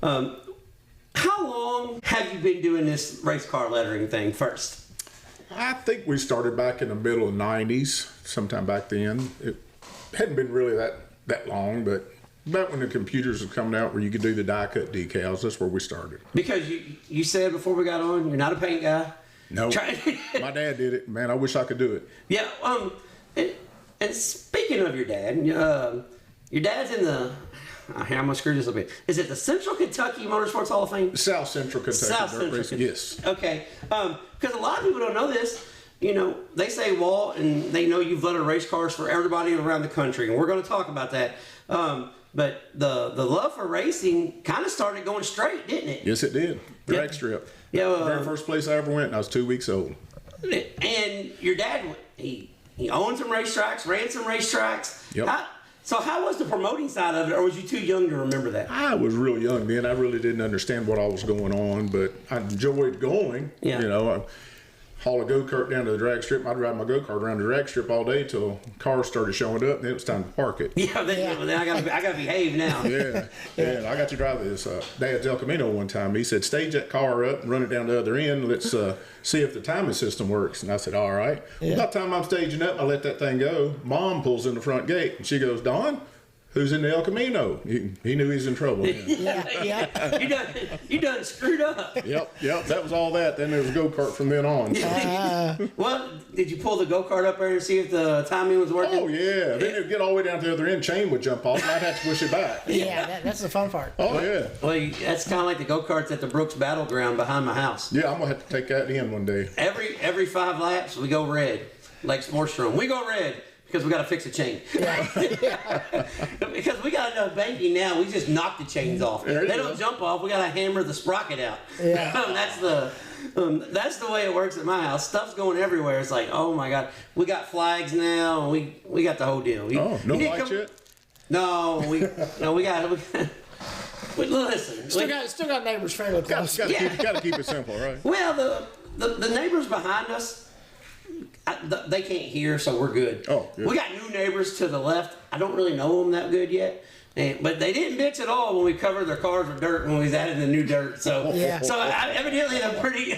how long have you been doing this race car lettering thing first? I think we started back in the middle of the 90s, sometime back then. It hadn't been really that long, but about when the computers were coming out where you could do the die-cut decals, that's where we started. Because you said before we got on, you're not a paint guy. No, my dad did it. Man, I wish I could do it. Yeah, and speaking of your dad, your dad's in the... I'm going to screw this up a bit. Is it the Central Kentucky Motorsports Hall of Fame? South Central Kentucky. South Central Kentucky. Yes. Okay. Because a lot of people don't know this. They say Walt, and they know you've lettered race cars for everybody around the country, and we're going to talk about that. But the love for racing kind of started going straight, didn't it? Yes, it did. Drag strip. Yeah. The very first place I ever went, and I was 2 weeks old. And your dad, he owned some racetracks, ran some racetracks. Yep. So how was the promoting side of it, or was you too young to remember that? I was real young then. I really didn't understand what all was going on, but I enjoyed going. Yeah. haul a go-kart down to the drag strip. I'd ride my go-kart around the drag strip all day till cars started showing up, and then it was time to park it. Yeah, then I gotta behave now. Yeah. And I got to drive this Dad's El Camino one time. He said, stage that car up and run it down the other end. Let's see if the timing system works. And I said, all right. Well, by the time I'm staging up, I let that thing go. Mom pulls in the front gate, and she goes, Don, who's in the El Camino? He knew he was in trouble. Yeah. You done screwed up. Yep. That was all that. Then there was a go-kart from then on. Well, did you pull the go-kart up there and see if the timing was working? Oh, yeah. Then it'd get all the way down to the other end, chain would jump off, and I'd have to push it back. Yeah, that's the fun part. Oh, yeah. Well, that's kind of like the go-karts at the Brooks Battleground behind my house. Yeah, I'm going to have to take that in one day. Every 5 laps, we go red. Like Sports Room. We go red. Because we got to fix a chain. Because we got enough banking now, we just knock the chains off. They don't jump off. We got to hammer the sprocket out. Yeah. That's the way it works at my house. Stuff's going everywhere. It's like, oh my God, we got flags now. And we got the whole deal. No lights yet? No, we got. Listen. Still got neighbors fairly close. Got to keep it simple, right? Well, the neighbors behind us. They can't hear, so we're good. Oh, yeah. We got new neighbors to the left. I don't really know them that good yet, but they didn't bitch at all when we covered their cars with dirt when we added the new dirt. So, evidently they're pretty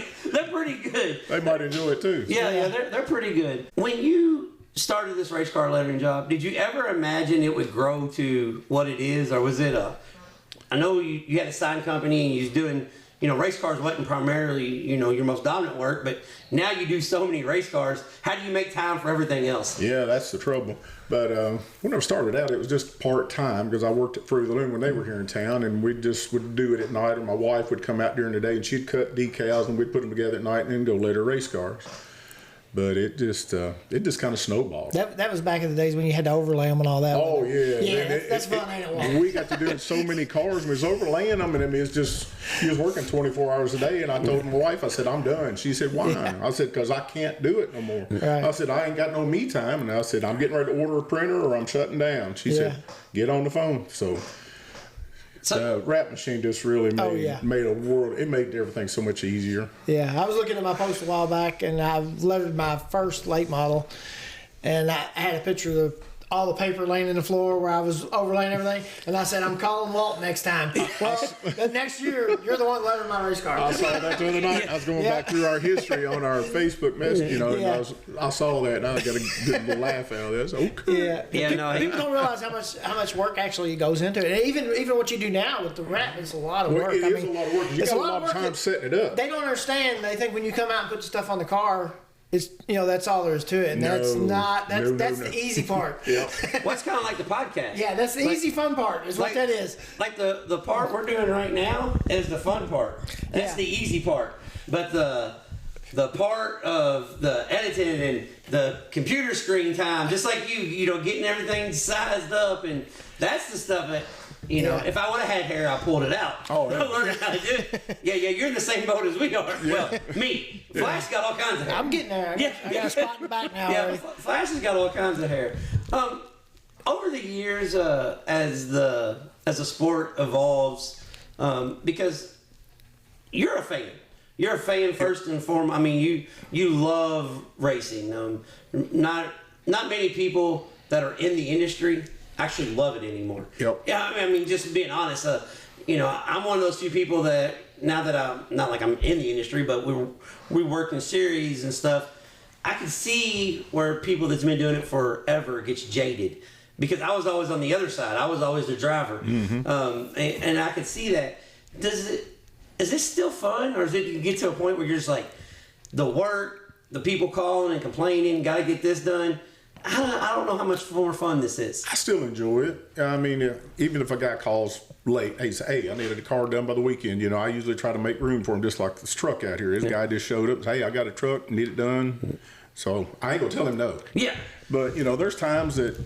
good. They might enjoy it too. Yeah, they're pretty good. When you started this race car lettering job, did you ever imagine it would grow to what it is, or was it I know you had a sign company and you was doing. Race cars wasn't primarily, your most dominant work, but now you do so many race cars. How do you make time for everything else? Yeah, that's the trouble. But when I started out, it was just part-time because I worked at Fruit of the Loom when they were here in town, and we just would do it at night, and my wife would come out during the day, and she'd cut decals, and we'd put them together at night and then go letter race cars. But it just kind of snowballed. That was back in the days when you had to overlay them and all that. Oh, yeah. Yeah, that's fun, ain't it? We got to do so many cars, and we was overlaying them, and it's just, he was working 24 hours a day, and I told my wife, I said, I'm done. She said, why? Yeah. I said, because I can't do it no more. Right. I said, I ain't got no me time, and I said, I'm getting ready to order a printer or I'm shutting down. She said, get on the phone. So the wrap machine just really made a world. It made everything so much easier. Yeah, I was looking at my post a while back, and I lettered my first late model, and I had a picture of all the paper laying in the floor where I was overlaying everything, and I said, I'm calling Walt next time. Well, the next year, you're the one lettering my race car. I saw that the other night. I was going back through our history on our Facebook message, and I saw that, and I got a good little laugh out of this. Okay. People don't realize how much work actually goes into it. And even what you do now with the wrap, it's a lot of work. It is a lot of work. You got a lot of time setting it up. They don't understand. They think when you come out and put the stuff on the car, it's that's all there is to it, and that's the easy part. What's kind of like the podcast? Yeah, that's the easy fun part. Is what that is. Like the part we're doing right now is the fun part. That's the easy part. But the part of the editing and the computer screen time, just like getting everything sized up, and that's the stuff that. If I would have had hair, I pulled it out. Oh, learning how to do it. Yeah, you're in the same boat as we are. Yeah. Well, me. Flash got all kinds of hair. I'm getting there. I got a spot in the back now. Yeah, Flash has got all kinds of hair. Over the years, as the sport evolves, because you're a fan. You're a fan first and foremost. I mean, you love racing. Not many people that are in the industry actually love it anymore. Yep. Yeah, I mean, just being honest, I'm one of those few people that now that I'm not like I'm in the industry, but we work in series and stuff. I can see where people that's been doing it forever gets jaded because I was always on the other side. I was always the driver, and I could see that. Is this still fun, or is it you get to a point where you're just like the work, the people calling and complaining, got to get this done? I don't know how much more fun this is. I still enjoy it. I mean, even if a guy calls late, he say, hey, I needed a car done by the weekend. I usually try to make room for him, just like this truck out here. This guy just showed up, hey, I got a truck, need it done. So I ain't going to tell him no. Yeah. But, there's times that,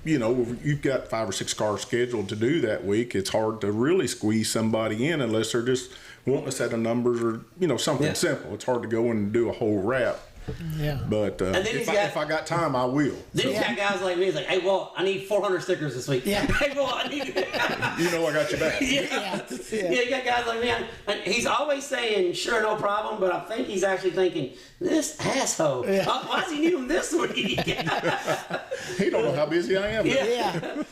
you've got 5 or 6 cars scheduled to do that week. It's hard to really squeeze somebody in unless they're just wanting a set of numbers or, something simple. It's hard to go and do a whole wrap. Yeah. But then if I got time, I will. Then he's got guys like me. He's like, hey, Walt, I need 400 stickers this week. Yeah. Hey, Walt, I need. You know I got your back. Yeah. You got guys like me. And he's always saying, sure, no problem, but I think he's actually thinking, this asshole. Yeah. Why does he need him this week? He don't know how busy I am. Yeah.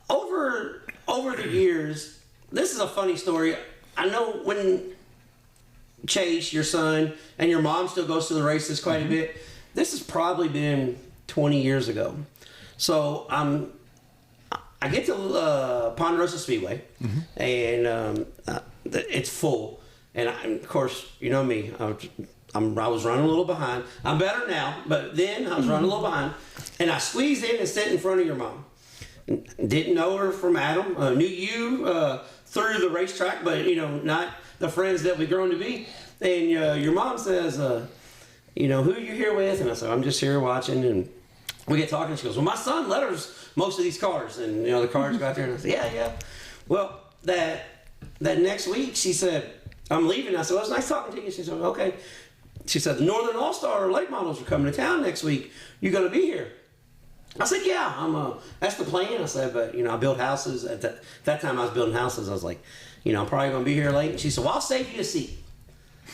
Over the years, this is a funny story. I know when Chase, your son, and your mom still goes to the races quite a bit. This has probably been 20 years ago. So I get to Ponderosa Speedway, and it's full. And of course, you know me. I was running a little behind. I'm better now, but then I was running a little behind. And I squeezed in and sit in front of your mom. Didn't know her from Adam. Knew you through the racetrack, but not the friends that we've grown to be. And your mom says, who are you here with? And I said, I'm just here watching. And we get talking. She goes, well, my son letters most of these cars. And the cars go out there. And I said, yeah. Well, that next week, she said, I'm leaving. I said, well, it's nice talking to you. She said, okay. She said, the Northern All-Star late models are coming to town next week. You going to be here? I said, yeah, that's the plan. I said, but, I build houses. At that time I was building houses. I was like, I'm probably going to be here late. And she said, well, I'll save you a seat.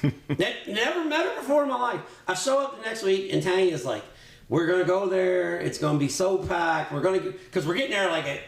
Never met her before in my life. I show up the next week, and Tanya's like, we're going to go there. It's going to be so packed. Because we're getting there like at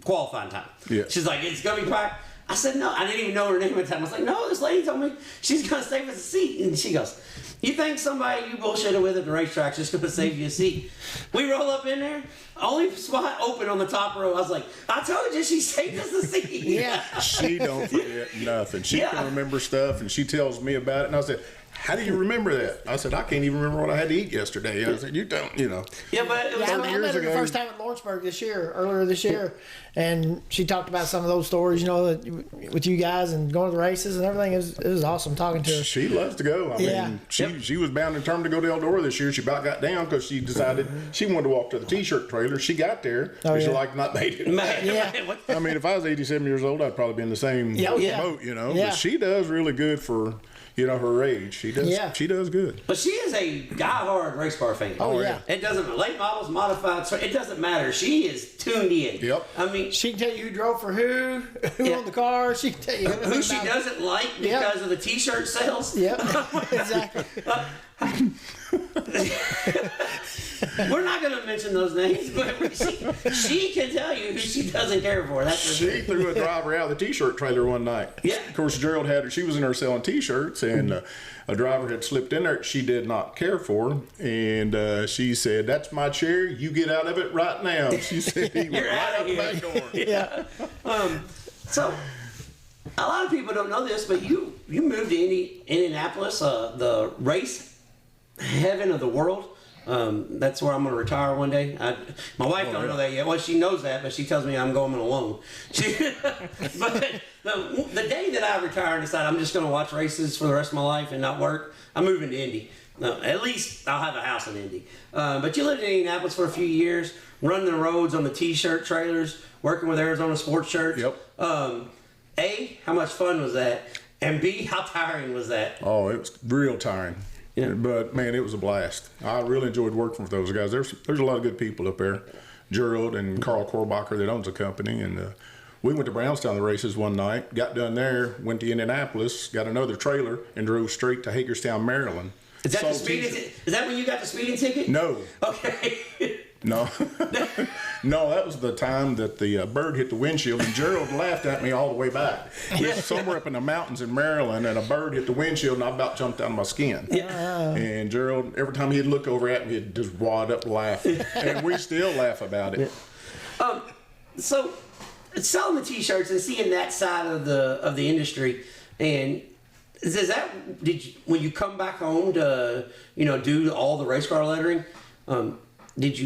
qualifying time. Yeah. She's like, it's going to be packed. I said, no. I didn't even know her name at the time. I was like, no, this lady told me she's going to save us a seat. And she goes, you think somebody you bullshitted with at the racetrack's just going to save you a seat? We roll up in there, only spot open on the top row. I was like, I told you she saved us a seat. Yeah. She don't forget nothing. She can remember stuff, and she tells me about it. And I said, how do you remember that? I said, I can't even remember what I had to eat yesterday. And I said, you don't, Yeah, but it was I met her the first time at Lawrenceburg earlier this year, and she talked about some of those stories, with you guys and going to the races and everything. It was awesome talking to her. She loves to go. I mean, she was bound and determined to go to Eldora this year. She about got down because she decided she wanted to walk to the T-shirt trailer. She got there. She like not made it. Yeah. I mean, if I was 87 years old, I'd probably be in the same boat, Yeah. But she does really good for her age. She does. Yeah. She does good. But she is a die-hard race car fan. Oh, yeah. It doesn't matter. Late models, modified, so it doesn't matter. She is tuned in. Yep. I mean, she can tell you who drove for who owned the car. She can tell you who she doesn't like because of the T-shirt sales. Yep. Exactly. We're not going to mention those names, but she can tell you who she doesn't care for. She threw a driver out of the T-shirt trailer one night. Yeah. Of course, Gerald had her. She was in there selling T-shirts, and a driver had slipped in there she did not care for, and she said, "That's my chair. You get out of it right now." She said, "He went right out the back door." Yeah. So a lot of people don't know this, but you moved to Indianapolis, the race heaven of the world. That's where I'm going to retire one day. My wife don't know that yet. Well, she knows that, but she tells me I'm going alone. But the day that I retire and decide I'm just going to watch races for the rest of my life and not work, I'm moving to Indy. At least I'll have a house in Indy. But you lived in Indianapolis for a few years, running the roads on the T-shirt trailers, working with Arizona Sports Church. Yep. A, how much fun was that? And B, how tiring was that? Oh, it was real tiring. Yeah. But man, it was a blast. I really enjoyed working with those guys. There's a lot of good people up there. Gerald and Carl Korbacher that owns the company, and we went to Brownstown the races one night. Got done there, went to Indianapolis, got another trailer, and drove straight to Hagerstown, Maryland. Is that is that when you got the speeding ticket? No. Okay. No. No, that was the time that the bird hit the windshield, and Gerald laughed at me all the way back. We were somewhere up in the mountains in Maryland, and a bird hit the windshield, and I about jumped out of my skin. Yeah. And Gerald, every time he'd look over at me, he'd just wad up laughing. And we still laugh about it. So, selling the T-shirts and seeing that side of the industry, and when you come back home to do all the race car lettering, did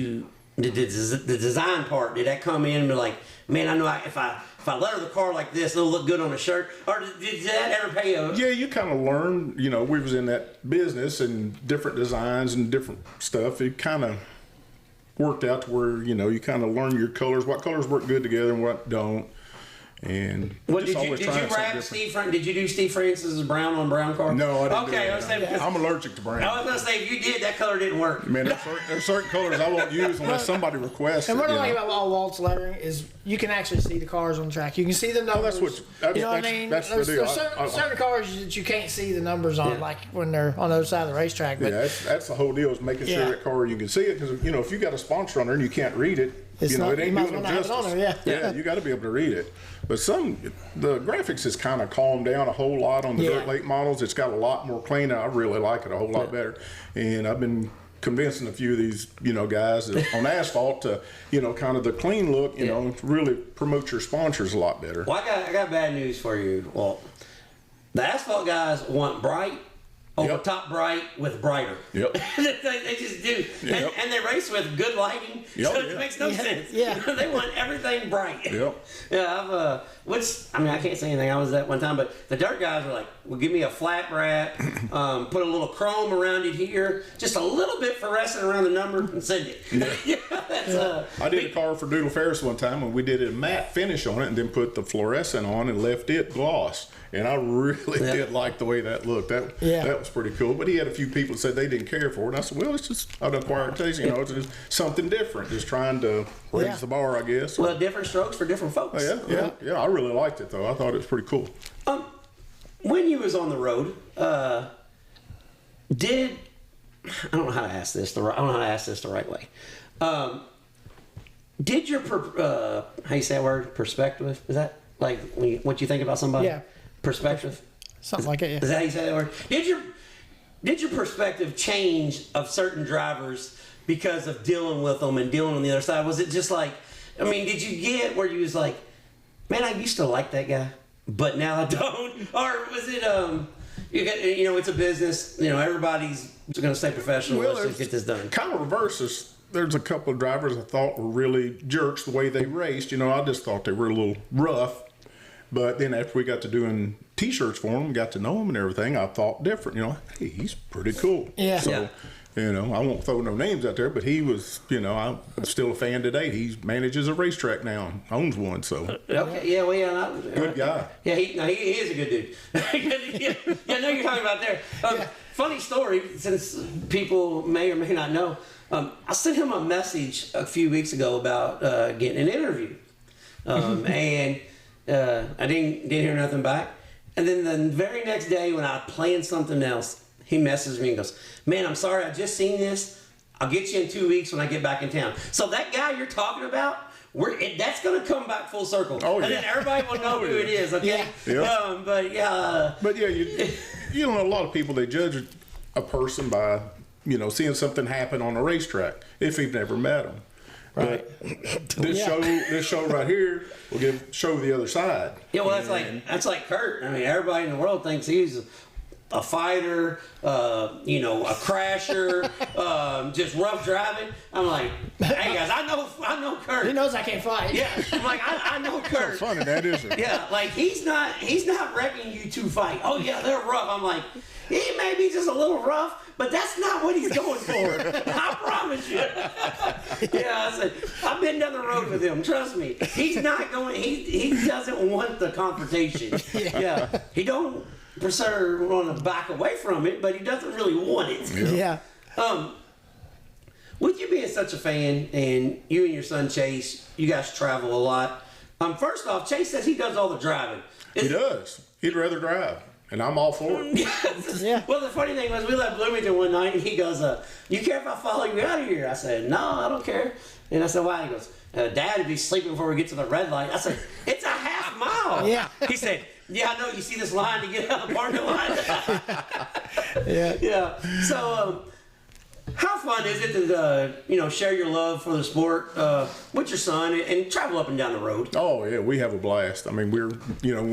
the design part, did that come in and be like, man, I know if I letter the car like this, it'll look good on a shirt? Or did that ever pay off? Yeah, you kind of learn, we was in that business and different designs and different stuff. It kind of worked out to where, you kind of learn your colors, what colors work good together and what don't. And What just did you always trying something wrap different. Steve? Did you do Steve Francis's brown on brown car? No, I didn't. Okay, do I was that. saying because I'm allergic to brown. I was gonna say if you did, that color didn't work. Man, there's certain colors I won't use unless somebody requests And it. what I you like know? about all Walt's lettering is you can actually see the cars on the track. You can see the numbers. that's you know what I that's- mean? that's the There's deal. certain cars that you can't see the numbers on, Yeah. like when they're on the other side of the racetrack. But Yeah, that's the whole deal is making sure Yeah. that car you can see it because if you got a sponsor on there and you can't read it, It's you know not- it ain't you might doing as them well not have justice. it on there, yeah. you got to be able to read it. But the graphics has kind of calmed down a whole lot on the Yeah. dirt late models. It's got a lot more clean. I really like it a whole lot better, and I've been convincing a few of these guys that on asphalt to kind of the clean look, really promote your sponsors a lot better. Well, I got bad news for you, Walt. The asphalt guys want bright over Yep. top bright with brighter. Yep. they just do. Yep. And they race with good lighting, Yep, so it yeah. makes no Yeah, sense. yeah. They want everything bright. Yep. Yeah, I can't say anything. I was at one time, but the dirt guys were like, well, give me a flat wrap, put a little chrome around it here, just a little bit fluorescent around the number, and send it. I did a car for Doodle Ferris one time and we did a matte finish on it and then put the fluorescent on and left it gloss. And I really did like the way that looked. That was pretty cool. But he had a few people that said they didn't care for it. And I said, well, it's just an acquired taste. It's just something different. Just trying to raise the bar, I guess. Well, different strokes for different folks. Yeah. I really liked it, though. I thought it was pretty cool. When you was on the road, I don't know how to ask this the right way. Did your how you say that word, perspective? Is that like what you think about somebody? Yeah. Perspective. something like it. Yeah. Is that how you say that word? Did your perspective change of certain drivers because of dealing with them and dealing on the other side? Was it just like, I mean, did you get where you was like, man, I used to like that guy, but now I don't? Or was it it's a business, everybody's going to stay professional. Well, Let's just get this done. Kind of reverses. There's a couple of drivers I thought were really jerks the way they raced. I just thought they were a little rough. But then after we got to doing T-shirts for him, got to know him and everything, I thought different. Hey, he's pretty cool. Yeah. So, I won't throw no names out there, but he was, I'm still a fan today. He manages a racetrack now, owns one. So Okay, yeah, well, yeah. good guy. Yeah, he is a good dude. I know you're talking about there. Funny story, since people may or may not know. I sent him a message a few weeks ago about getting an interview, and I didn't hear nothing back. And then the very next day, when I planned something else, he messaged me and goes, "Man, I'm sorry, I just seen this. I'll get you in 2 weeks when I get back in town." So that guy you're talking about, that's going to come back full circle. Oh, yeah. And then everybody will know who it is. Okay. Yeah. But a lot of people, they judge a person by seeing something happen on a racetrack if you've never met them. Right. But this show right here will show the other side. Yeah, well, that's like Kurt. I mean, everybody in the world thinks he's a fighter, a crasher, just rough driving. I'm like, hey guys, I know Kurt. He knows I can't fight. Yeah, I'm like, I know Kurt. Funny that isn't it? Yeah, like he's not wrecking you to fight. Oh yeah, they're rough. I'm like, he may be just a little rough, but that's not what he's going for. I promise you. Yeah, I said, I've been down the road with him. Trust me, he's not going. He doesn't want the confrontation. Yeah, he don't per se want to back away from it, but he doesn't really want it. Yeah. With you being such a fan, and you and your son Chase, you guys travel a lot. First off, Chase says he does all the driving. He does. He'd rather drive, and I'm all for it. Yeah. Well, the funny thing was, we left Bloomington one night, and he goes, "You care if I follow you out of here?" I said, "No, I don't care." And I said, "Why?" He goes, "Dad would be sleeping before we get to the red light." I said, "It's a half mile." Yeah. He said, "Yeah, I know. You see this line to get out of the parking lot?" Yeah. Yeah. So, how fun is it to share your love for the sport with your son and travel up and down the road? Oh yeah, we have a blast. I mean, when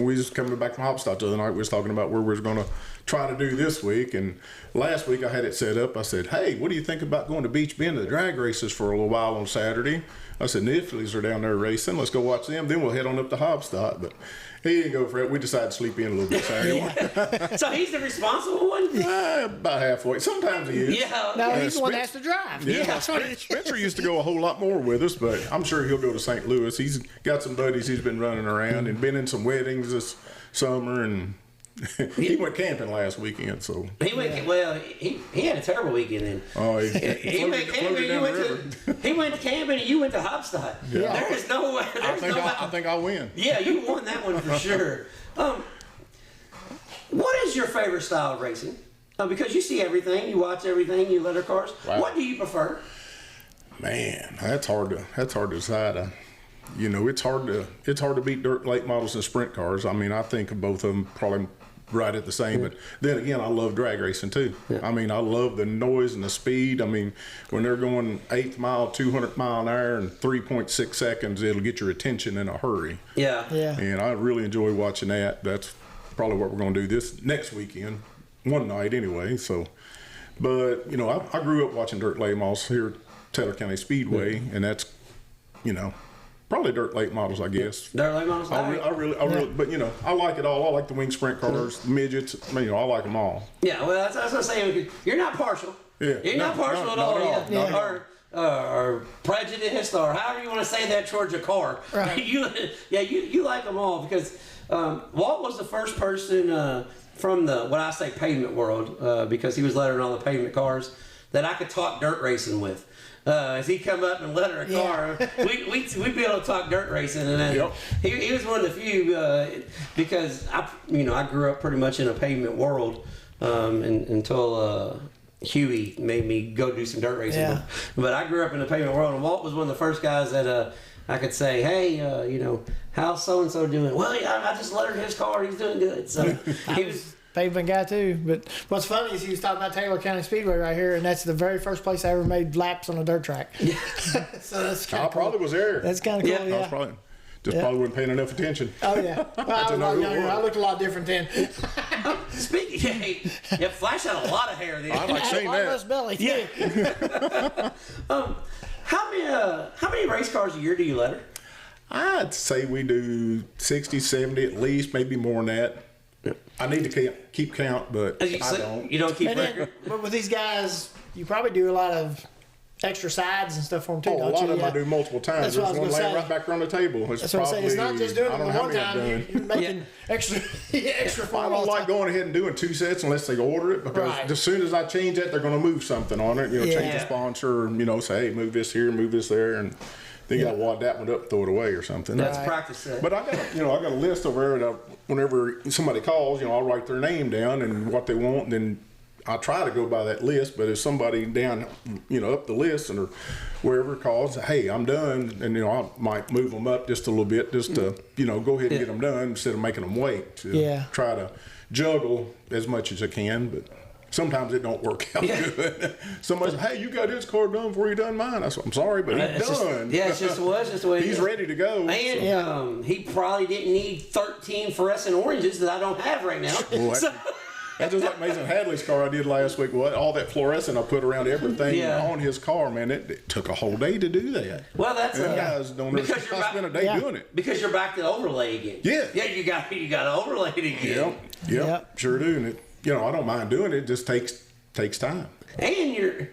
we was coming back from Hopstock the other night, we was talking about where we was going to try to do this week. And last week I had it set up. I said, "Hey, what do you think about going to Beach Bend to the drag races for a little while on Saturday?" I said, the Ifleys are down there racing. Let's go watch them. Then we'll head on up to Hobstadt. But he didn't go for it. We decided to sleep in a little bit Saturday. So he's the responsible one? About halfway. Sometimes he is. Yeah. No, he's the one that has to drive. Yeah, Spencer used to go a whole lot more with us, but I'm sure he'll go to St. Louis. He's got some buddies he's been running around and been in some weddings this summer, and he went camping last weekend. So he went. Well, he had a terrible weekend then. oh, He went camping. He went camping, and you went to Hobstadt. Yeah. There is no way. I think I'll win. Yeah, you won that one for sure. What is your favorite style of racing? Because you see everything, you watch everything, you letter cars. Right. What do you prefer? Man, that's hard to decide. You know, it's hard to beat dirt late models and sprint cars. I mean, I think of both of them probably right at the same. But then again, I love drag racing too. Yeah. I mean, I love the noise and the speed. I mean, when they're going 8th mile, 200 mile an hour in 3.6 seconds, it'll get your attention in a hurry. Yeah. And I really enjoy watching that. That's probably what we're going to do this next weekend, one night anyway. So, but you know, I grew up watching dirt late models here at Taylor County Speedway, and that's, you know, probably dirt late models, I guess. Dirt late models. I really, but you know, I like it all. I like the wing sprint cars, the midgets. You know, I like them all. Yeah, well, that's what I'm saying. You're not partial. Yeah, you're not partial at all. Or prejudiced, or however you want to say that towards a car. Right. You like them all because Walt was the first person from the what I say pavement world because he was lettering all the pavement cars that I could talk dirt racing with. As he come up and letter a car, we'd be able to talk dirt racing, and then he was one of the few because I grew up pretty much in a pavement world until Huey made me go do some dirt racing. Yeah. But I grew up in the pavement world, and Walt was one of the first guys that I could say, hey, how's so and so doing? Well, I just lettered his car; he's doing good. So he was. Pavement guy too, but what's funny is he was talking about Taylor County Speedway right here, and that's the very first place I ever made laps on a dirt track. Yeah. So that's kind of cool. Probably was there. That's kind of cool. I was probably probably wasn't paying enough attention. Oh yeah, well, I was a lot younger. I looked a lot different then. Speaking, Flash had a lot of hair then. I like saying that. Less belly. Yeah. How many race cars a year do you letter? I'd say we do 60, 70 at least, maybe more than that. I need to keep count, but I don't. You don't keep record? But with these guys, you probably do a lot of extra sides and stuff for them too, don't you? A lot of them I do multiple times. That's what I There's was one gonna laying say. right back there on the table. That's what I'm saying. It's not just doing it one time. You're making extra for I them don't all the like time. going ahead and doing 2 sets unless they order it, because Right. as soon as I change that, they're going to move something on it. Change the sponsor, say, hey, move this here, move this there, and then you got to wad that one up, throw it away or something. That's practice set. But I got a list over there that whenever somebody calls, I'll write their name down and what they want, and then I try to go by that list. But if somebody down, up the list or wherever calls, hey, I'm done, and I might move them up just a little bit, just to go ahead and get them done instead of making them wait. To try to juggle as much as I can, but sometimes it don't work out good. Somebody says, hey, you got his car done before you done mine. I said, I'm sorry, but he's done. It's just the way he's ready to go. And he probably didn't need 13 fluorescent oranges that I don't have right now. That's just like Mason Hadley's car I did last week. All that fluorescent I put around everything on his car, man, it took a whole day to do that. Well, that's guys don't ever spend a day doing it. Because you're back to overlay again. Yeah, you got to overlay it again. Yep. Sure do. And I don't mind doing it. It just takes time. And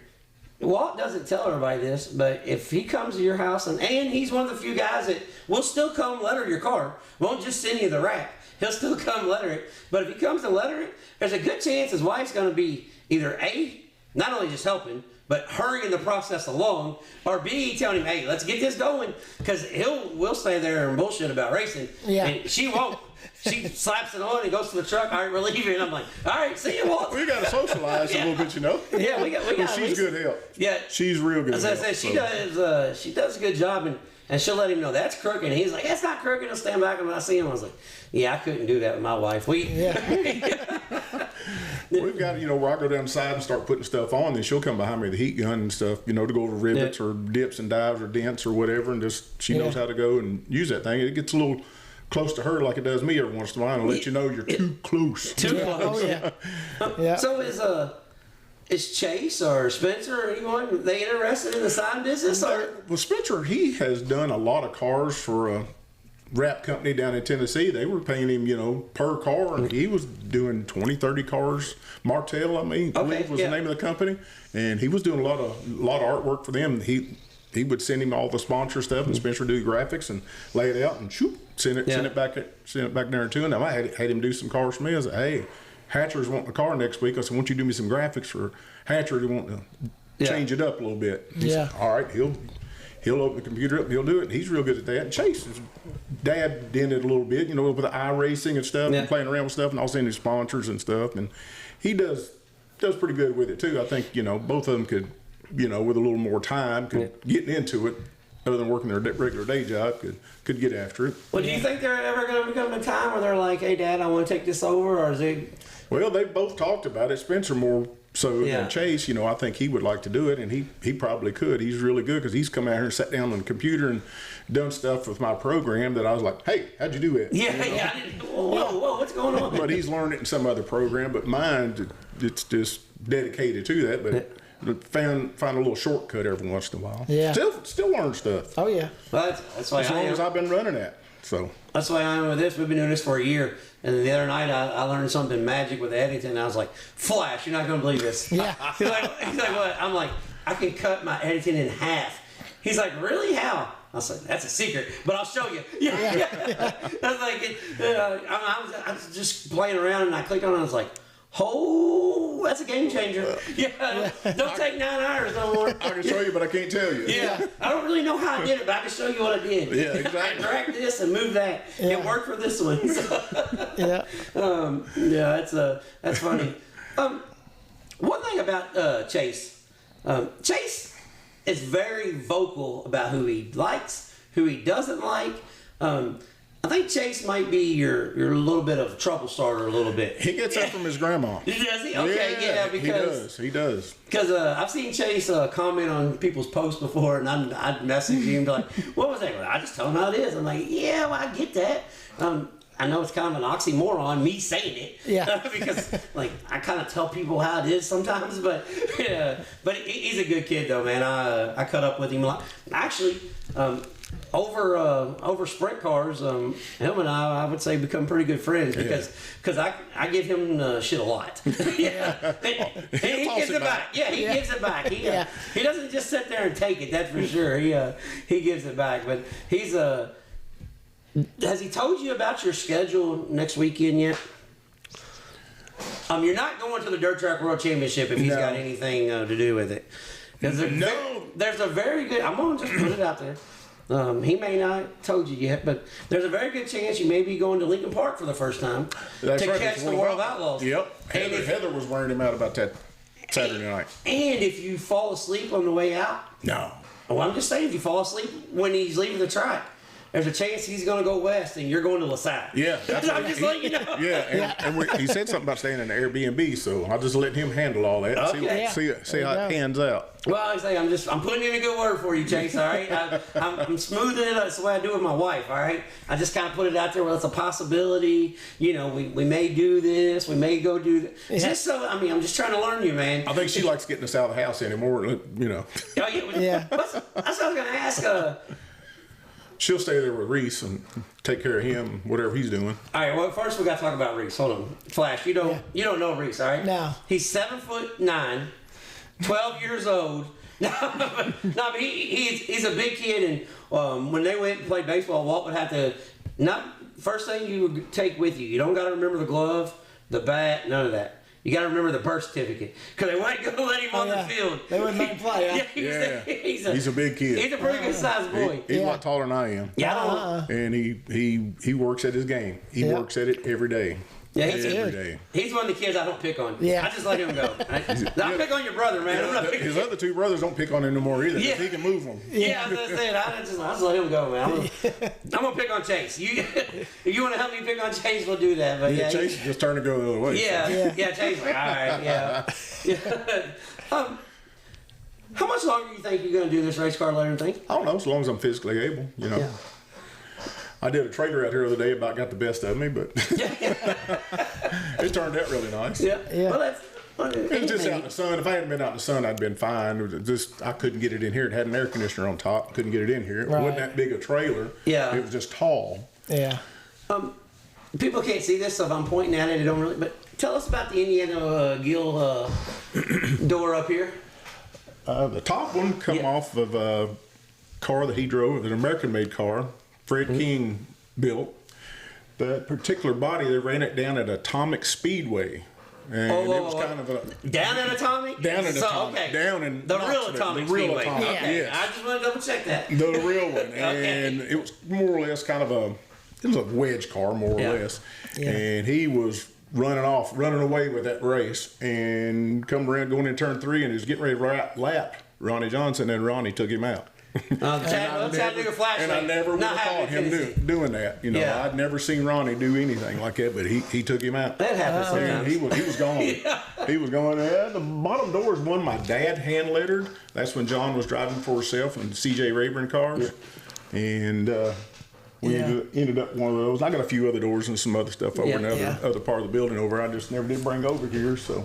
Walt doesn't tell everybody this, but if he comes to your house and he's one of the few guys that will still come letter your car, won't just send you the rack. He'll still come letter it. But if he comes to letter it, there's a good chance his wife's going to be either A, not only just helping, but hurrying the process along, or B, telling him, hey, let's get this going, because we'll stay there and bullshit about racing. Yeah. And she won't. She slaps it on and goes to the truck. All right, we're leaving. And I'm like, all right, see you, Walt. We got to socialize a little bit, Yeah, we got. She's good help. Yeah, she's real good. As I said, she does a good job, and she'll let him know that's crooked. And he's like, it's not crooked. He'll stand back, and when I see him, I was like, yeah, I couldn't do that with my wife. We've got, where I go down the side and start putting stuff on, then she'll come behind me with the heat gun and stuff, to go over rivets or dips and dives or dents or whatever, and she knows how to go and use that thing. It gets a little close to her like it does me every once in a while, and let you know you're too close. Too close. Oh, yeah. So is Chase or Spencer or anyone, they interested in the sign business? Or? Well, Spencer, he has done a lot of cars for a wrap company down in Tennessee. They were paying him, per car, and he was doing 20, 30 cars. Martell, I believe was the name of the company, and he was doing a lot of artwork for them. He would send him all the sponsor stuff, and Spencer would do graphics and lay it out and send it back there to him. I had him do some cars for me. I said, hey, Hatcher's wanting a car next week. I said, why don't you do me some graphics for Hatcher? They want to change it up a little bit. He said, all right, he'll open the computer up and he'll do it. And he's real good at that. And Chase's dad did it a little bit, with the iRacing and stuff and playing around with stuff and also in his sponsors and stuff. And he does pretty good with it too. I think, both of them could, with a little more time, getting into it, other than working their regular day job, could get after it. Well, do you think they're ever going to become a time where they're like, hey, Dad, I want to take this over? Or is it... Well, they both talked about it. Spencer more so than Chase. I think he would like to do it, and he probably could. He's really good because he's come out here and sat down on the computer and done stuff with my program that I was like, hey, how'd you do it? Yeah. Whoa, what's going on? But he's learned it in some other program. But mine, it's just dedicated to that. But find a little shortcut every once in a while. Yeah. Still learn stuff. Oh yeah. Well, that's why as long as I've been running that. So that's why I'm with this. We've been doing this for a year, and then the other night I learned something magic with editing. And I was like, Flash, you're not going to believe this. Yeah. He's like, what? I'm like, I can cut my editing in half. He's like, really? How? I was like, that's a secret, but I'll show you. Yeah. I was like, I was just playing around, and I clicked on it, and I was like, oh, that's a game changer. Don't take 9 hours no more. I can show you, but I can't tell you. Yeah, I don't really know how I did it, but I can show you what I did. Yeah, exactly. I dragged this and moved that. Yeah. It worked for this one. Yeah. That's funny. One thing about Chase. Chase is very vocal about who he likes, who he doesn't like. I think Chase might be your little bit of a trouble starter a little bit. He gets that from his grandma. Does he? Okay, because he does. Because I've seen Chase comment on people's posts before, and I'd message him like, "What was that?" I just tell him how it is. I'm like, "Yeah, well, I get that." I know it's kind of an oxymoron, me saying it. Yeah. Because I kind of tell people how it is sometimes, but he's a good kid though, man. I cut up with him a lot. Actually. Over sprint cars, him and I would say become pretty good friends because I give him shit a lot. Yeah, and he gives it back. Yeah, he gives it back. He doesn't just sit there and take it. That's for sure. He gives it back. But he's has he told you about your schedule next weekend yet? You're not going to the Dirt Track World Championship if he's got anything to do with it. There's a very good. I'm gonna just put it out there. He may not have told you yet, but there's a very good chance you may be going to Lincoln Park for the first time to catch the World Outlaws. Yep. Heather was wearing him out about that Saturday night. And if you fall asleep on the way out, no. Well, I'm just saying, if you fall asleep when he's leaving the track, there's a chance he's going to go west and you're going to LaSalle. Yeah. I'm just letting you know. Yeah, and he said something about staying in the Airbnb, so I'll just let him handle all that. Okay. See how it pans out. Well, I say I'm putting in a good word for you, Chase. All right, I'm smoothing it up. That's the way I do with my wife. All right, I just kind of put it out there. Well, it's a possibility. We may do this. We may go do that. Yeah. Just so I'm just trying to learn you, man. I think she likes getting us out of the house anymore. Oh, yeah. That's what I was going to ask. She'll stay there with Reese and take care of him, whatever he's doing. All right. Well, first we got to talk about Reese. Hold on, Flash. You don't know Reese, all right? No. He's 7'9", 12 years old. But he's a big kid, and when they went and played baseball, Walt would have to first thing you would take with you. You don't got to remember the glove, the bat, none of that. You got to remember the birth certificate because they weren't going to let him on the field. They wouldn't let him play. Yeah, he's a big kid. He's a pretty good sized boy. He's a lot taller than I am. Yeah, and he works at his game. He works at it every day. Yeah, he's one of the kids I don't pick on. Yeah. I just let him go. I pick on your brother, man. His other two brothers don't pick on him no more either. Yeah. He can move them. Yeah, I just let him go, man. I'm gonna pick on Chase. If you want to help me pick on Chase, we'll do that. But Chase just turned to go the other way. Yeah. Chase, like, all right, yeah. How much longer do you think you're gonna do this race car learning thing? I don't know, as long as I'm physically able. Yeah. I did a trailer out here the other day, about got the best of me, but it turned out really nice. Yeah. Well, It was just out in the sun. If I hadn't been out in the sun, I'd been fine. It was just I couldn't get it in here. It had an air conditioner on top. Couldn't get it in here. It wasn't that big a trailer. Yeah. It was just tall. Yeah. People can't see this, so if I'm pointing at it, they don't really. But tell us about the Indiana Gill door up here. The top one come off of a car that he drove. It was an American-made car. Fred King built. That particular body, they ran it down at Atomic Speedway. And it was kind of a... Down at Atomic? Down at Atomic. Okay. Down in... The real Atomic Speedway. Okay. Yes. I just want to double check that. The real one. And it was more or less kind of a... It was a wedge car, more or less. Yeah. And he was running away with that race. And come around going in turn 3 and he was getting ready to lap Ronnie Johnson, and Ronnie took him out. And I never would have thought him doing that. You know, I'd never seen Ronnie do anything like that, but he took him out. That happens sometimes. He was gone. He was going. The bottom door is one my dad hand lettered. That's when John was driving for himself in C.J. Rayburn cars, and we ended up one of those. I got a few other doors and some other stuff over in the other part of the building over. I just never did bring over here. So,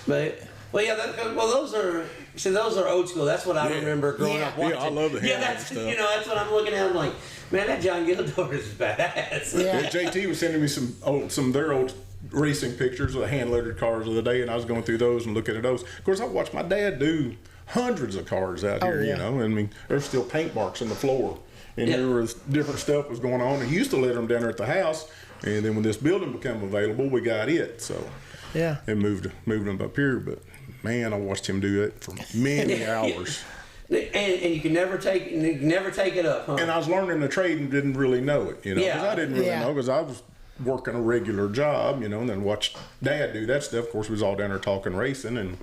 but. Well, those are old school. That's what I remember growing up watching. Yeah, I love the hand stuff. That's what I'm looking at. I'm like, man, that John Gill door is badass. Yeah. JT was sending me some of their old racing pictures of the hand lettered cars of the day, and I was going through those and looking at those. Of course, I watched my dad do hundreds of cars out here. You know, I mean, there's still paint marks in the floor, and there was different stuff was going on. And he used to let them down there at the house, and then when this building became available, we got it. So and moved them up here, but. Man, I watched him do it for many hours. And you can never take it up, huh? And I was learning the trade and didn't really know it, you know, because I didn't really know because I was working a regular job, you know, and then watched Dad do that stuff. Of course, we was all down there talking racing and.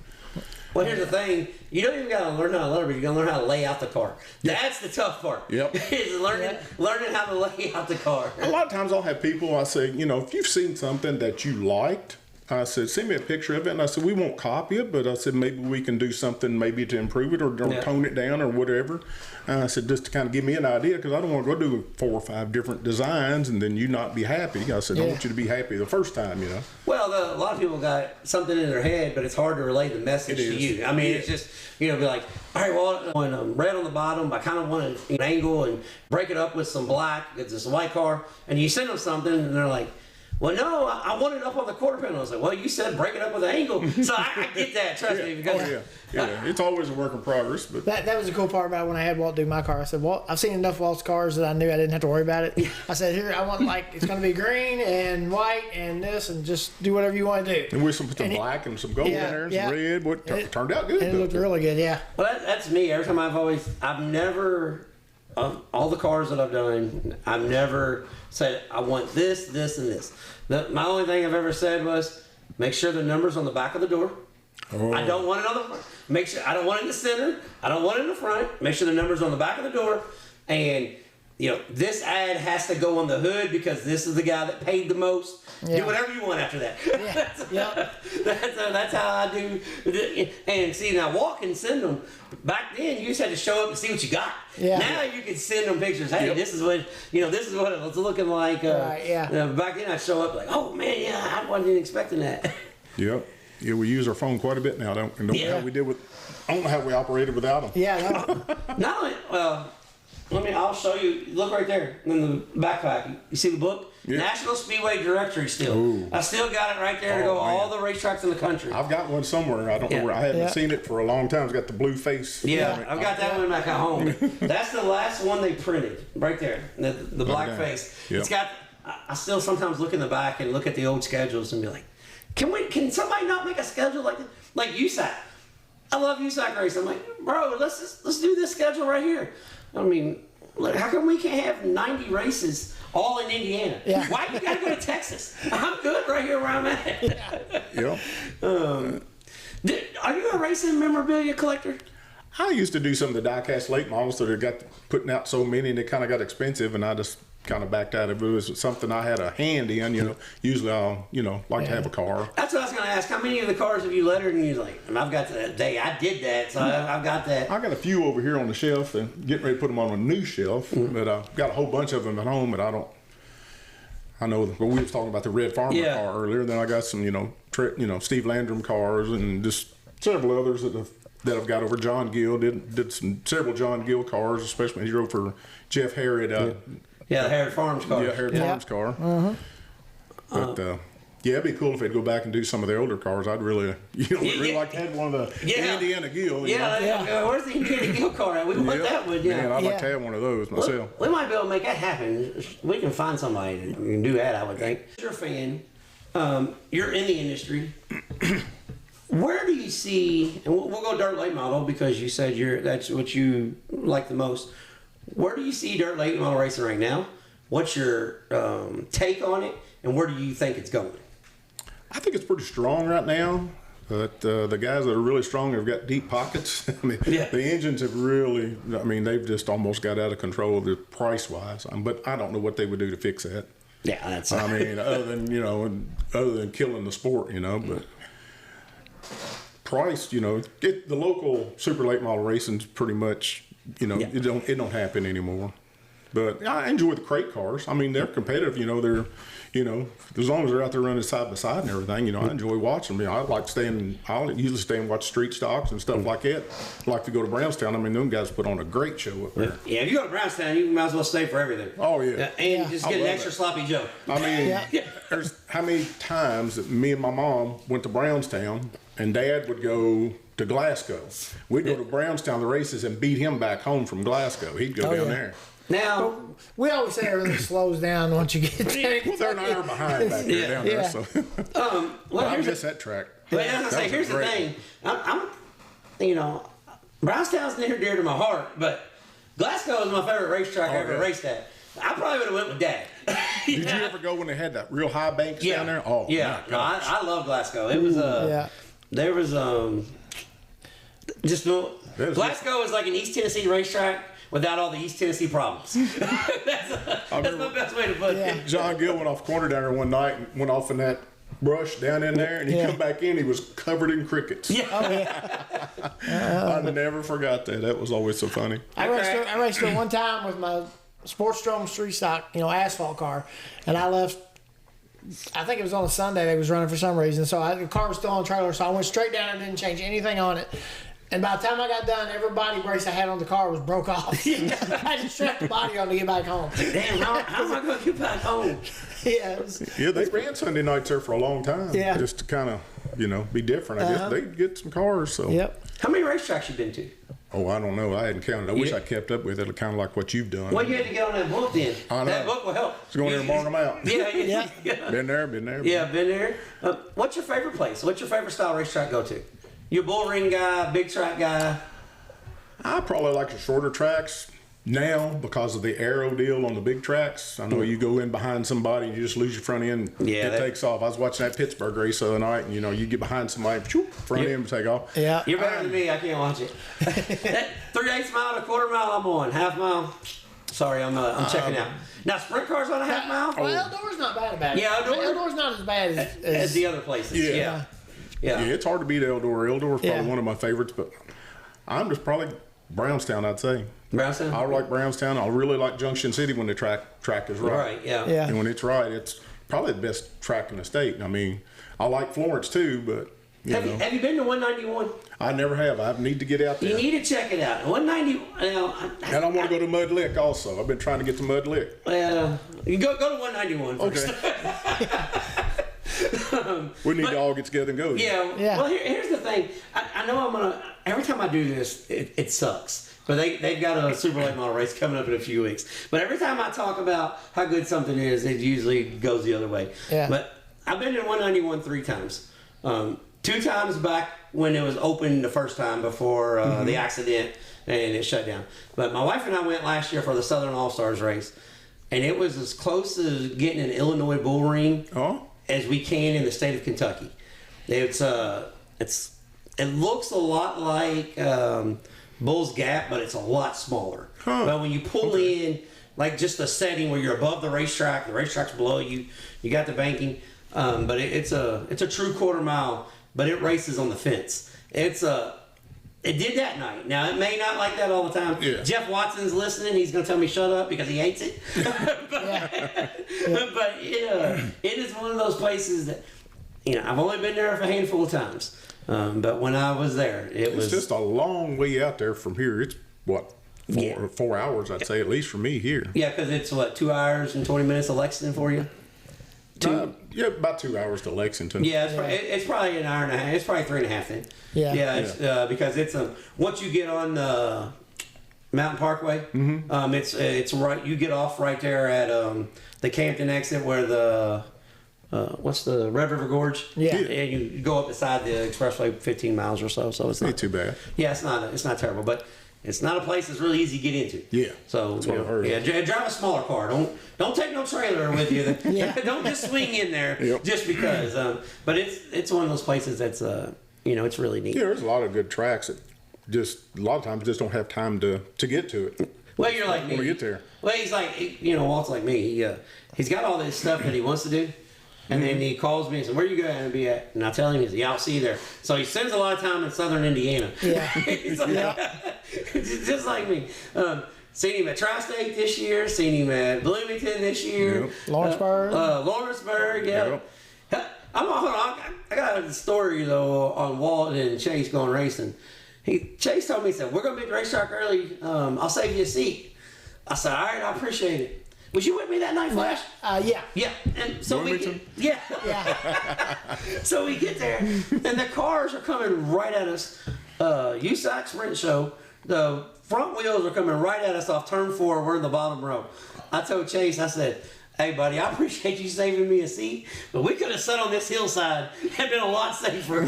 Well, here's the thing: you don't even got to learn how to learn, but you got to learn how to lay out the car. That's the tough part. Yep. Is learning how to lay out the car. A lot of times I'll have people. I say, you know, if you've seen something that you liked. I said, send me a picture of it. And I said, we won't copy it, but I said, maybe we can do something maybe to improve it or tone it down or whatever. And I said, just to kind of give me an idea, because I don't want to go do 4 or 5 different designs and then you not be happy. I said, I want you to be happy the first time, you know. Well, a lot of people got something in their head, but it's hard to relay the message to you. I mean, it's just, be like, all right, well, when red on the bottom, I kind of want to angle and break it up with some black. It's this white car. And you send them something, and they're like, well, no, I want it up on the quarter panel. I was like, well, you said break it up with an angle. So I get that, trust me. Because it's always a work in progress. But that was the cool part about when I had Walt do my car. I said, Walt, I've seen enough Walt's cars that I knew I didn't have to worry about it. I said, here, I want it's going to be green and white and this and just do whatever you want to do. And we put some black and some gold in there and some red. It turned out good. And it looked really good, Well, that's me. Every time I've never, all the cars that I've done, I've never said, I want this, this, and this. My only thing I've ever said was, make sure the number's on the back of the door. I don't want it on the front. Make sure I don't want it in the center. I don't want it in the front. Make sure the number's on the back of the door. And this ad has to go on the hood because this is the guy that paid the most. Do whatever you want after that. That's how I do. And see, now Walt can send them. Back then, you just had to show up and see what you got. Now you can send them pictures. Hey, this is what it was looking like. Back then, I'd show up like, oh man, I wasn't expecting that. Yep. Yeah, we use our phone quite a bit now. Don't know how we did with. I don't know how we operated without them. Not only. I'll show you. Look right there in the backpack. You see the book? National Speedway Directory still. Ooh. I still got it right there to go all the racetracks in the country. I've got one somewhere. I don't know where. I haven't seen it for a long time. It's got the blue face. Yeah, I've got that one back at home. That's the last one they printed right there. The black face. Yep. It's got. I still sometimes look in the back and look at the old schedules and be like, can somebody not make a schedule like this? Like USAC. I love USAC racing. I'm like, bro, let's do this schedule right here. I mean, look, how come we can't have 90 races all in Indiana? Why you gotta go to Texas? I'm good right here where I'm at. Are you a racing memorabilia collector? I used to do some of the die-cast late models that got putting out so many and they kind of got expensive, and I just kind of backed out of it. It was something I had a hand in, usually I'll, like to have a car. That's what I was going to ask. How many of the cars have you lettered and you're like, I've got that day, I did that, so I've got that. I got a few over here on the shelf and getting ready to put them on a new shelf, but I've got a whole bunch of them at home, but I know we was talking about the red farmer car earlier, then I got some, Steve Landrum cars, and just several others that I've got over. John Gill did several John Gill cars, especially when he drove for Jeff Harrod. The Harrod Farms car. Yeah, Harrod Farms car. But it'd be cool if they'd go back and do some of the older cars. I'd really like to have one of the Indiana Gill. Where's the Indiana Gill car at? We want that one. Yeah, man, I'd like to have one of those myself. We might be able to make that happen. We can find somebody that can do that, I would think. You're a fan. You're in the industry. Where do you see, and we'll go dirt late model because you said that's what you like the most. Where do you see dirt late model racing right now? What's your take on it, and where do you think it's going? I think it's pretty strong right now. But the guys that are really strong have got deep pockets. I mean, the engines have really, they've just almost got out of control price-wise. But I don't know what they would do to fix that. Yeah, that's. Other than killing the sport, but price, the local super late model racing's pretty much, it don't happen anymore. But I enjoy the crate cars. They're competitive. They're, as long as they're out there running side by side and everything, I enjoy watching them. I'll usually stay and watch street stocks and stuff like that. I like to go to Brownstown. Them guys put on a great show up there. Yeah, if you go to Brownstown, you might as well stay for everything. Oh, yeah. And just get an extra sloppy Joe. There's how many times that me and my mom went to Brownstown and Dad would go to Glasgow. We'd go to Brownstown, the races, and beat him back home from Glasgow. He'd go down there. Now, we always say everything slows down once you get there. Well, they're an hour behind back there down there. So, I miss that track. But here's the thing. Brownstown's near dear to my heart, but Glasgow is my favorite racetrack I ever raced at. I probably would have went with Dad. Did you ever go when they had that real high banks down there? Oh, yeah. No, I love Glasgow. It was there was Glasgow is like an East Tennessee racetrack without all the East Tennessee problems. That's the best way to put it. John Gill went off corner down there one night and went off in that brush down in there, and he come back in, he was covered in crickets. I never forgot that. That was always so funny. I raced there one time with my Sportstrom street stock, asphalt car, and I left. I think it was on a Sunday they was running for some reason, so the car was still on trailer, so I went straight down and didn't change anything on it. And by the time I got done, every body brace I had on the car was broke off. I just strapped the body on to get back home. Damn, how am I going to get back home? They ran Sunday nights there for a long time. Yeah. Just to kind of, be different. I guess they get some cars. So. Yep. How many racetracks you been to? Oh, I don't know. I hadn't counted. I wish I kept up with it, kind of like what you've done. Well, you had to get on that book then. I know. That book will help. Just go in there and mark them out. Yeah. Been there. Yeah, been there. What's your favorite place? What's your favorite style racetrack to go to? You a bull ring guy, big track guy? I probably like the shorter tracks now because of the aero deal on the big tracks. I know you go in behind somebody and you just lose your front end. It takes off. I was watching that Pittsburgh race the other night, and you get behind somebody, front end take off. Yeah, you're better than me. I can't watch it. 3/8 mile to quarter mile, I'm on. Half mile. Sorry, I'm checking out. Now, sprint cars on a half mile. Well, outdoors not bad about it. Yeah, outdoors not as bad as the other places. Yeah, it's hard to beat Eldor. Eldor is probably one of my favorites, but I'm just probably Brownstown, I'd say. Brownstown? I like Brownstown. I really like Junction City when the track is right. Right, yeah. And when it's right, it's probably the best track in the state. I like Florence too, but have you been to 191? I never have. I need to get out there. You need to check it out. 190. And I want to go to Mud Lick also. I've been trying to get to Mud Lick. Well, you go to 191 first. Okay. We need to all get together and go. Yeah. Well, here's the thing. I know every time I do this, it sucks. But they've got a super late model race coming up in a few weeks. But every time I talk about how good something is, it usually goes the other way. Yeah. But I've been in 191 3 times. 2 times back when it was open the first time before the accident and it shut down. But my wife and I went last year for the Southern All-Stars race. And it was as close as getting an Illinois bull ring as we can in the state of Kentucky. It looks a lot like Bull's Gap, but it's a lot smaller. But when you pull in, like just a setting where you're above the racetrack's below you, you got the banking. But it's a true quarter mile, but it races on the fence. It did that night. Now, it may not like that all the time. Yeah. Jeff Watson's listening. He's going to tell me shut up because he hates it. But it is one of those places that, I've only been there a handful of times. But when I was there, It's just a long way out there from here. It's what, 4 hours, I'd say, at least for me here. Yeah, because it's what, 2 hours and 20 minutes to Lexington for you? Yeah, about 2 hours to Lexington. Yeah, it's probably an hour and a half. It's probably 3.5 then. Yeah. Yeah, it's, because it's once you get on the Mountain Parkway, it's right. You get off right there at the Campton exit where the what's the Red River Gorge? Yeah. And you go up beside the expressway 15 miles or so. So it's not Ain't too bad. Yeah, it's not terrible, but it's not a place that's really easy to get into. Yeah. So That's what I heard. drive a smaller car. Don't take no trailer with you. Yeah. Don't just swing in there Yep. just because. But it's one of those places that's it's really neat. Yeah, there's a lot of good tracks that just a lot of times just don't have time to get to it. Well, you're like me. When we get there. Well, he's like Walt's like me. He's got all this stuff that he wants to do. And then he calls me and says, "Where you going to be at?" And I tell him, "Yeah, I'll see you there." So he spends a lot of time in southern Indiana. Yeah. He's like, just like me. Seen him at Tri-State this year. Seen him at Bloomington this year. Yep. Lawrenceburg. Lawrenceburg, yeah. Yep. I got a story though on Walt and Chase going racing. Chase told me, he said, "We're going to be at the racetrack early. I'll save you a seat." I said, "All right, I appreciate it." Was you with me that night, Flash? Yeah. Yeah, and so Bloomington? yeah. So we get there, and the cars are coming right at us. USAC Sprint Show, the front wheels are coming right at us off turn 4. We're in the bottom row. I told Chase, I said, "Hey, buddy, I appreciate you saving me a seat, but we could have sat on this hillside and been a lot safer."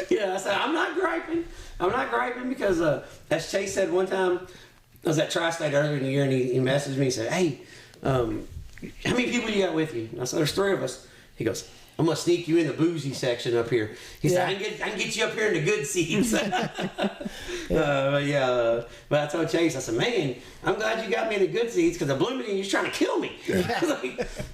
Yeah, I said, I'm not griping because, as Chase said one time, I was at Tri-State earlier in the year, and he messaged me and said, "Hey, how many people you got with you?" And I said, "There's 3 of us." He goes, "I'm gonna sneak you in the boozy section up here." He said, "I can get you up here in the good seats." But I told Chase, I said, "Man, I'm glad you got me in the good seats because the Bloomington, you're trying to kill me."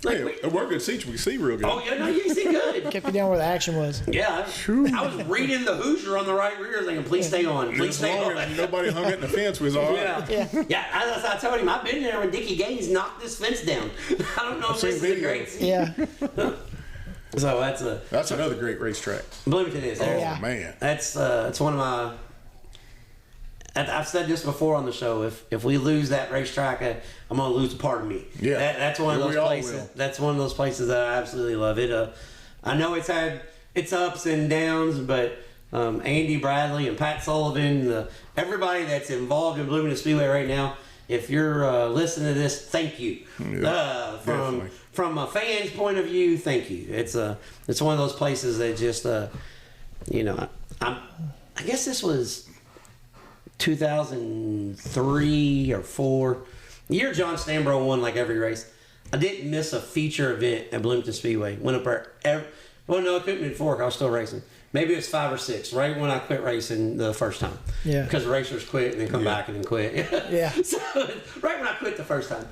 We're good seats. We can see real good. Oh yeah, no, you see good. Kept you down where the action was. Yeah, I was reading the Hoosier on the right rear, thinking, "Please stay on, please stay on." And nobody hung it in the fence was all right. Yeah. As I told him, I've been there when Dickie Gaines knocked this fence down. I don't know if this is a great seat. Yeah. So That's another great racetrack. Bloomington is. Oh Yeah. man, It's one of my. I've said this before on the show. If we lose that racetrack, I'm gonna lose a part of me. Yeah. That's one of We those all places. will. That's one of those places that I absolutely love. It. I know it's had its ups and downs, but Andy Bradley and Pat Sullivan, everybody that's involved in Bloomington Speedway right now. If you're listening to this, thank you. Yeah, definitely. From a fan's point of view, thank you. It's one of those places that just I guess this was 2003 or 4, the year John Stambro won like every race. I didn't miss a feature event at Bloomington Speedway. Went up there. Well, no, it couldn't have been 4. I was still racing. Maybe it was 5 or 6, right when I quit racing the first time. Yeah. Because racers quit and then come back and then quit. Yeah. So right when I quit the first time.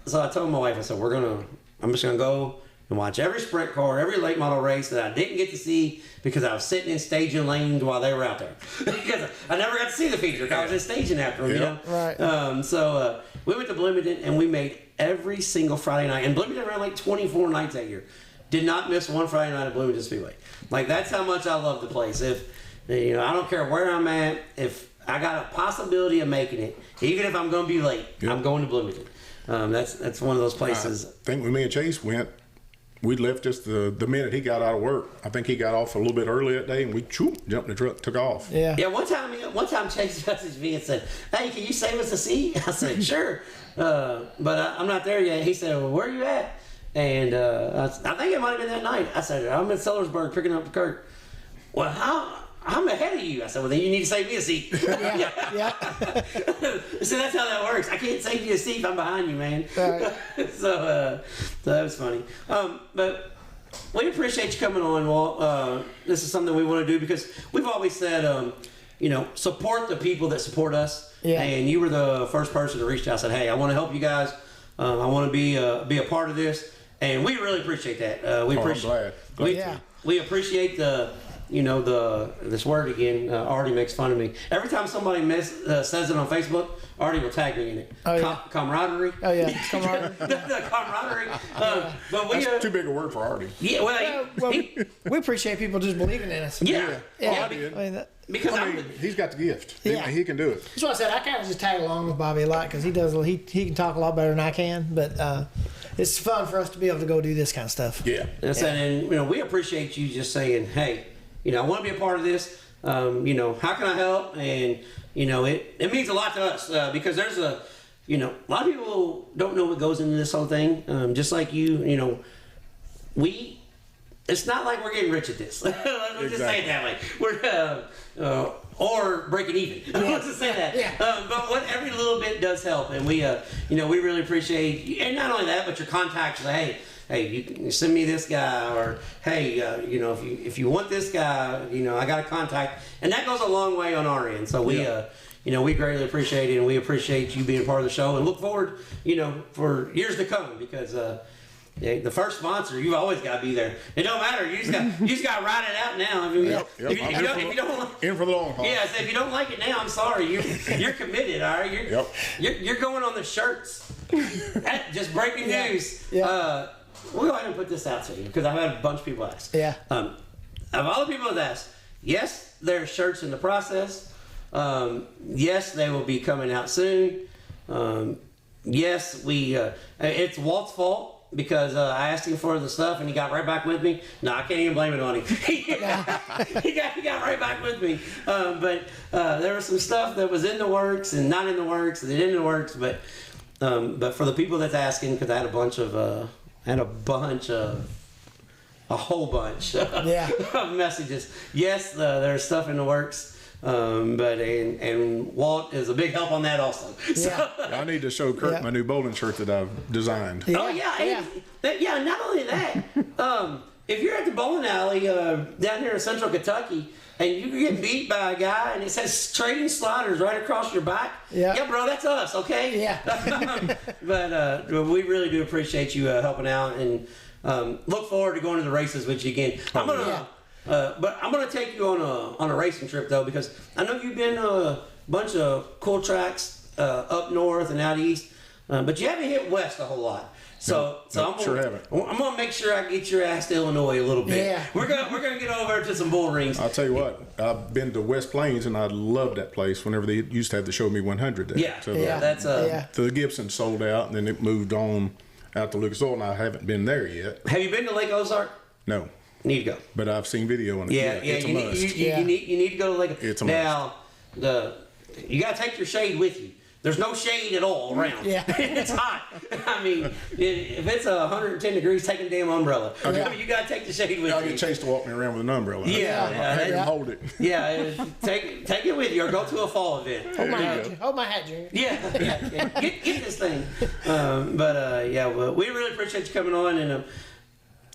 So I told my wife, I said, I'm just gonna go and watch every sprint car, every late model race that I didn't get to see because I was sitting in staging lanes while they were out there. Because I never got to see the feature because I was in staging after them, you know? Right. So we went to Bloomington and we made every single Friday night. And Bloomington ran like 24 nights that year. Did not miss one Friday night at Bloomington Speedway. Like, that's how much I love the place. If, I don't care where I'm at, if I got a possibility of making it, even if I'm going to be late, I'm going to Bloomington. That's one of those places. I think when me and Chase went, we left just the minute he got out of work. I think he got off a little bit early that day, and we jumped in the truck, took off. Yeah. Yeah. One time Chase messaged me and said, "Hey, can you save us a seat?" I said, "Sure," but I'm not there yet. He said, "Well, where are you at?" And I think it might have been that night. I said, "I'm in Sellersburg picking up Kurt." "Well, I'm ahead of you." I said, "Well, then you need to save me a seat." Yeah. So that's how that works. I can't save you a seat if I'm behind you, man. Right. So that was funny. But we appreciate you coming on, Walt. This is something we want to do because we've always said, support the people that support us. Yeah. And you were the first person to reach out and said, "Hey, I want to help you guys. I want to be a part of this." And we really appreciate that. I'm glad. We appreciate the this word again. Artie makes fun of me every time somebody says it on Facebook. Artie will tag me in it. Oh, yeah. Camaraderie. Oh yeah, camaraderie. The camaraderie. But we That's too big a word for Artie. yeah. Well, We appreciate people just believing in us. yeah. Yeah. did. I mean, Because I mean, he's got the gift. Yeah. He can do it. that's what I said. I kind of just tag along with Bobby a lot because he does. He can talk a lot better than I can. But it's fun for us to be able to go do this kind of stuff. Yeah. And we appreciate you just saying, hey, I want to be a part of this. How can I help? And it means a lot to us because there's a lot of people don't know what goes into this whole thing. Just like it's not like we're getting rich at this. Let's just say it that way. We're or breaking even. Let's just say that. Yeah. But every little bit does help, and we we really appreciate you. And not only that, but your contacts. Hey, you can send me this guy, or hey, if you want this guy, I got a contact, and that goes a long way on our end. So we we greatly appreciate it, and we appreciate you being part of the show, and look forward, for years to come because. The first sponsor, you've always got to be there. It don't matter. You just got to ride it out now. I mean, if you don't in for the long haul. yeah, so if you don't like it now, I'm sorry. You're committed. All right, you're going on the shirts. Just breaking news. Yeah. We'll go ahead and put this out to you because I've had a bunch of people ask. Yeah. Of all the people that asked, yes, there are shirts in the process. Yes, they will be coming out soon. Yes, it's Walt's fault. Because I asked him for the stuff and he got right back with me. No, I can't even blame it on him. he got right back with me. But there was some stuff that was in the works and not in the works and in the works. But for the people that's asking, because I had a whole bunch of messages. Yes, there's stuff in the works. But Walt is a big help on that also. So, I need to show Kurt my new bowling shirt that I've designed. Oh yeah. Not only that, if you're at the bowling alley down here in Central Kentucky and you get beat by a guy and it says trading sliders right across your back, yeah, bro, that's us, okay? Yeah. But we really do appreciate you helping out and look forward to going to the races with you again. But I'm gonna take you on a racing trip though because I know you've been to a bunch of cool tracks up north and out east, but you haven't hit west a whole lot. So I'm gonna make sure I get your ass to Illinois a little bit. Yeah. We're gonna get over to some bull rings. I'll tell you what, I've been to West Plains and I loved that place whenever they used to have the Show Me 100 there. Yeah. So That's the Gibson sold out and then it moved on out to Lucas Oil and I haven't been there yet. Have you been to Lake Ozark? No. Need to go. But I've seen video on it. It's a must. You need to go to Lake. It's a must. Now, you got to take your shade with you. There's no shade at all around. Yeah. It's hot. I mean, if it's 110 degrees, take a damn umbrella. I mean, you got to take the shade with you. I'll get Chase to walk me around with an umbrella. Yeah. I can hold it. Yeah, take it with you or go to a fall event. Hold my hat, Junior. Yeah. Get this thing. But we really appreciate you coming on and.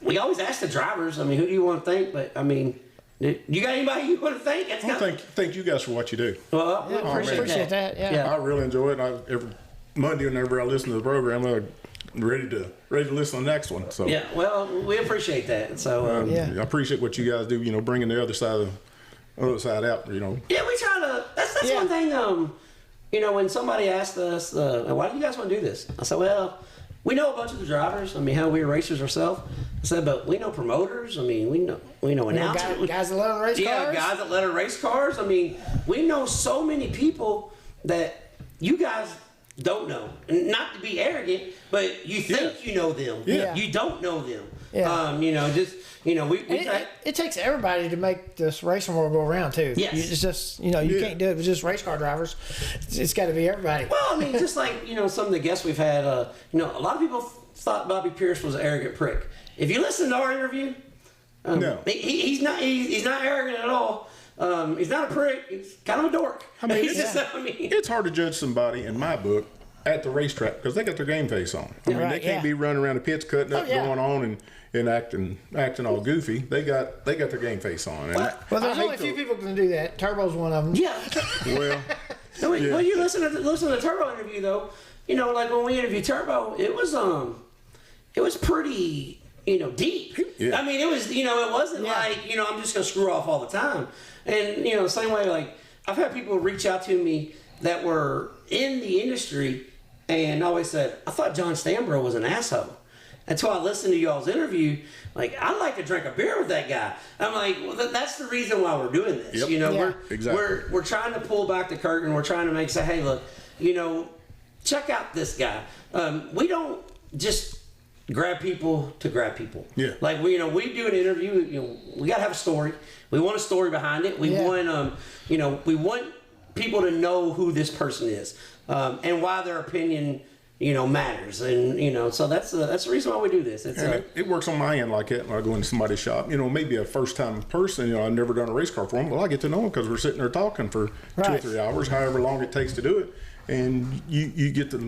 We always ask the drivers, I mean, who do you want to thank? But, I mean, you got anybody you want to thank? Thank you guys for what you do. Well, we appreciate that. Yeah. I really enjoy it. Every Monday whenever I listen to the program, I'm ready to listen to the next one. So yeah, well, we appreciate that. So I appreciate what you guys do, bringing the other side out, Yeah, we try to, that's one thing, when somebody asked us, why do you guys want to do this? I said, well, we know a bunch of the drivers. I mean, how we're racers ourselves. I said, but we know promoters. I mean, we know announcers. Guys that let them race cars. Yeah, guys that let her race cars. I mean, we know so many people that you guys don't know. Not to be arrogant, but you think you know them. Yeah. You don't know them. Yeah. It takes everybody to make this racing world go around too. Yes. It's just you can't do it with just race car drivers. It's got to be everybody. Well, I mean, just like some of the guests we've had. A lot of people thought Bobby Pierce was an arrogant prick. If you listen to our interview, no, he's not. He's not arrogant at all. He's not a prick. He's kind of a dork. I mean, it's hard to judge somebody in my book at the racetrack because they got their game face on. I mean, they can't be running around the pits, cutting up, going on and acting all goofy. They got their game face on. And well, there's only a few people can do that. Turbo's one of them. Yeah. Well, Well, you listen to the Turbo interview though. Like when we interviewed Turbo, it was pretty deep. Yeah. I mean, it was, it wasn't like, I'm just going to screw off all the time. And, same way, like, I've had people reach out to me that were in the industry and always said, I thought John Stambro was an asshole. Until I listened to y'all's interview, like, I'd like to drink a beer with that guy. I'm like, well, that's the reason why we're doing this. Yep. We're trying to pull back the curtain. We're trying to say, hey, look, check out this guy. We don't just grab people to grab people. Yeah. Like, we do an interview. We got to have a story. We want a story behind it. We want, we want people to know who this person is and why their opinion matters, and so that's the reason why we do this. It works on my end like that when I go into somebody's shop. Maybe a first time person. I've never done a race car for them. Well, I get to know them because we're sitting there talking for 2 or 3 hours, however long it takes to do it, and you get to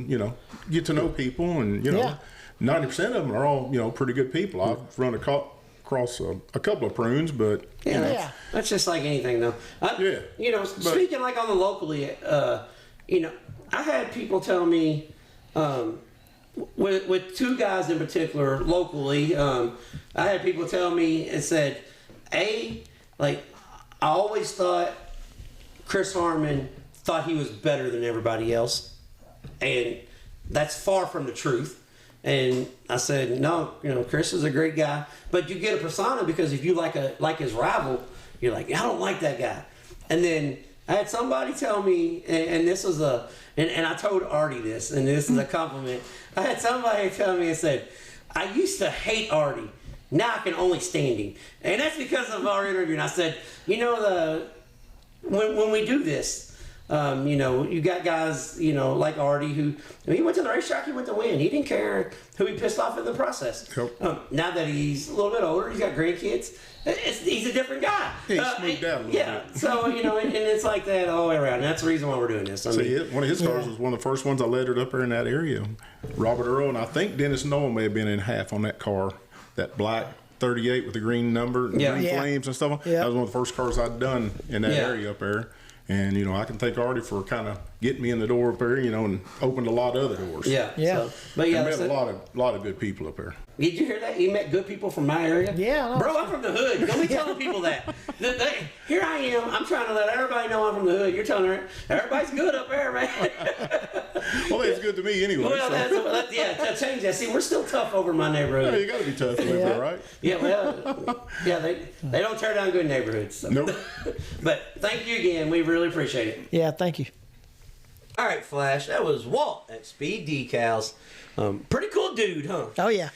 know people, and 90% of them are all pretty good people. I've run across a couple of prunes, but that's just like anything though. Speaking like on the locally, I had people tell me. With two guys in particular locally, I had people tell me and said, I always thought Chris Harmon thought he was better than everybody else, and that's far from the truth. And I said, no, Chris is a great guy, but you get a persona because if you like his rival, you're like, I don't like that guy. And then I had somebody tell me, and this was and I told Artie this, and this is a compliment. I had somebody tell me and said, I used to hate Artie. Now I can only stand him. And that's because of our interview. And I said, when we do this, you got guys, like Artie who, he went to the racetrack, he went to win. He didn't care who he pissed off in the process. Yep. Now that he's a little bit older, he's got grandkids, he's a different guy. He's smoothed out a little bit. So, and it's like that all the way around. And that's the reason why we're doing this. One of his cars was one of the first ones I lettered up there in that area. Robert Earl, and I think Dennis Noel may have been in half on that car, that black 38 with the green number and green flames and stuff. That was one of the first cars I'd done in that area up there. And, I can thank Artie for kind of getting me in the door up there, and opened a lot of other doors. Yeah. So, but I met a lot of good people up there. Did you hear that? You met good people from my area? Yeah. No. Bro, I'm from the hood. Don't be telling people that. Here I am. I'm trying to let everybody know I'm from the hood. You're telling her, everybody's good up there, man. Well, it's good to me anyway. Well, change that. See, we're still tough over in my neighborhood. Yeah, you got to be tough to live there, right? Yeah, they don't tear down good neighborhoods. So. Nope. But thank you again. We really appreciate it. Yeah, thank you. All right, Flash. That was Walt at Speedecals. Pretty cool dude, huh? Oh, yeah.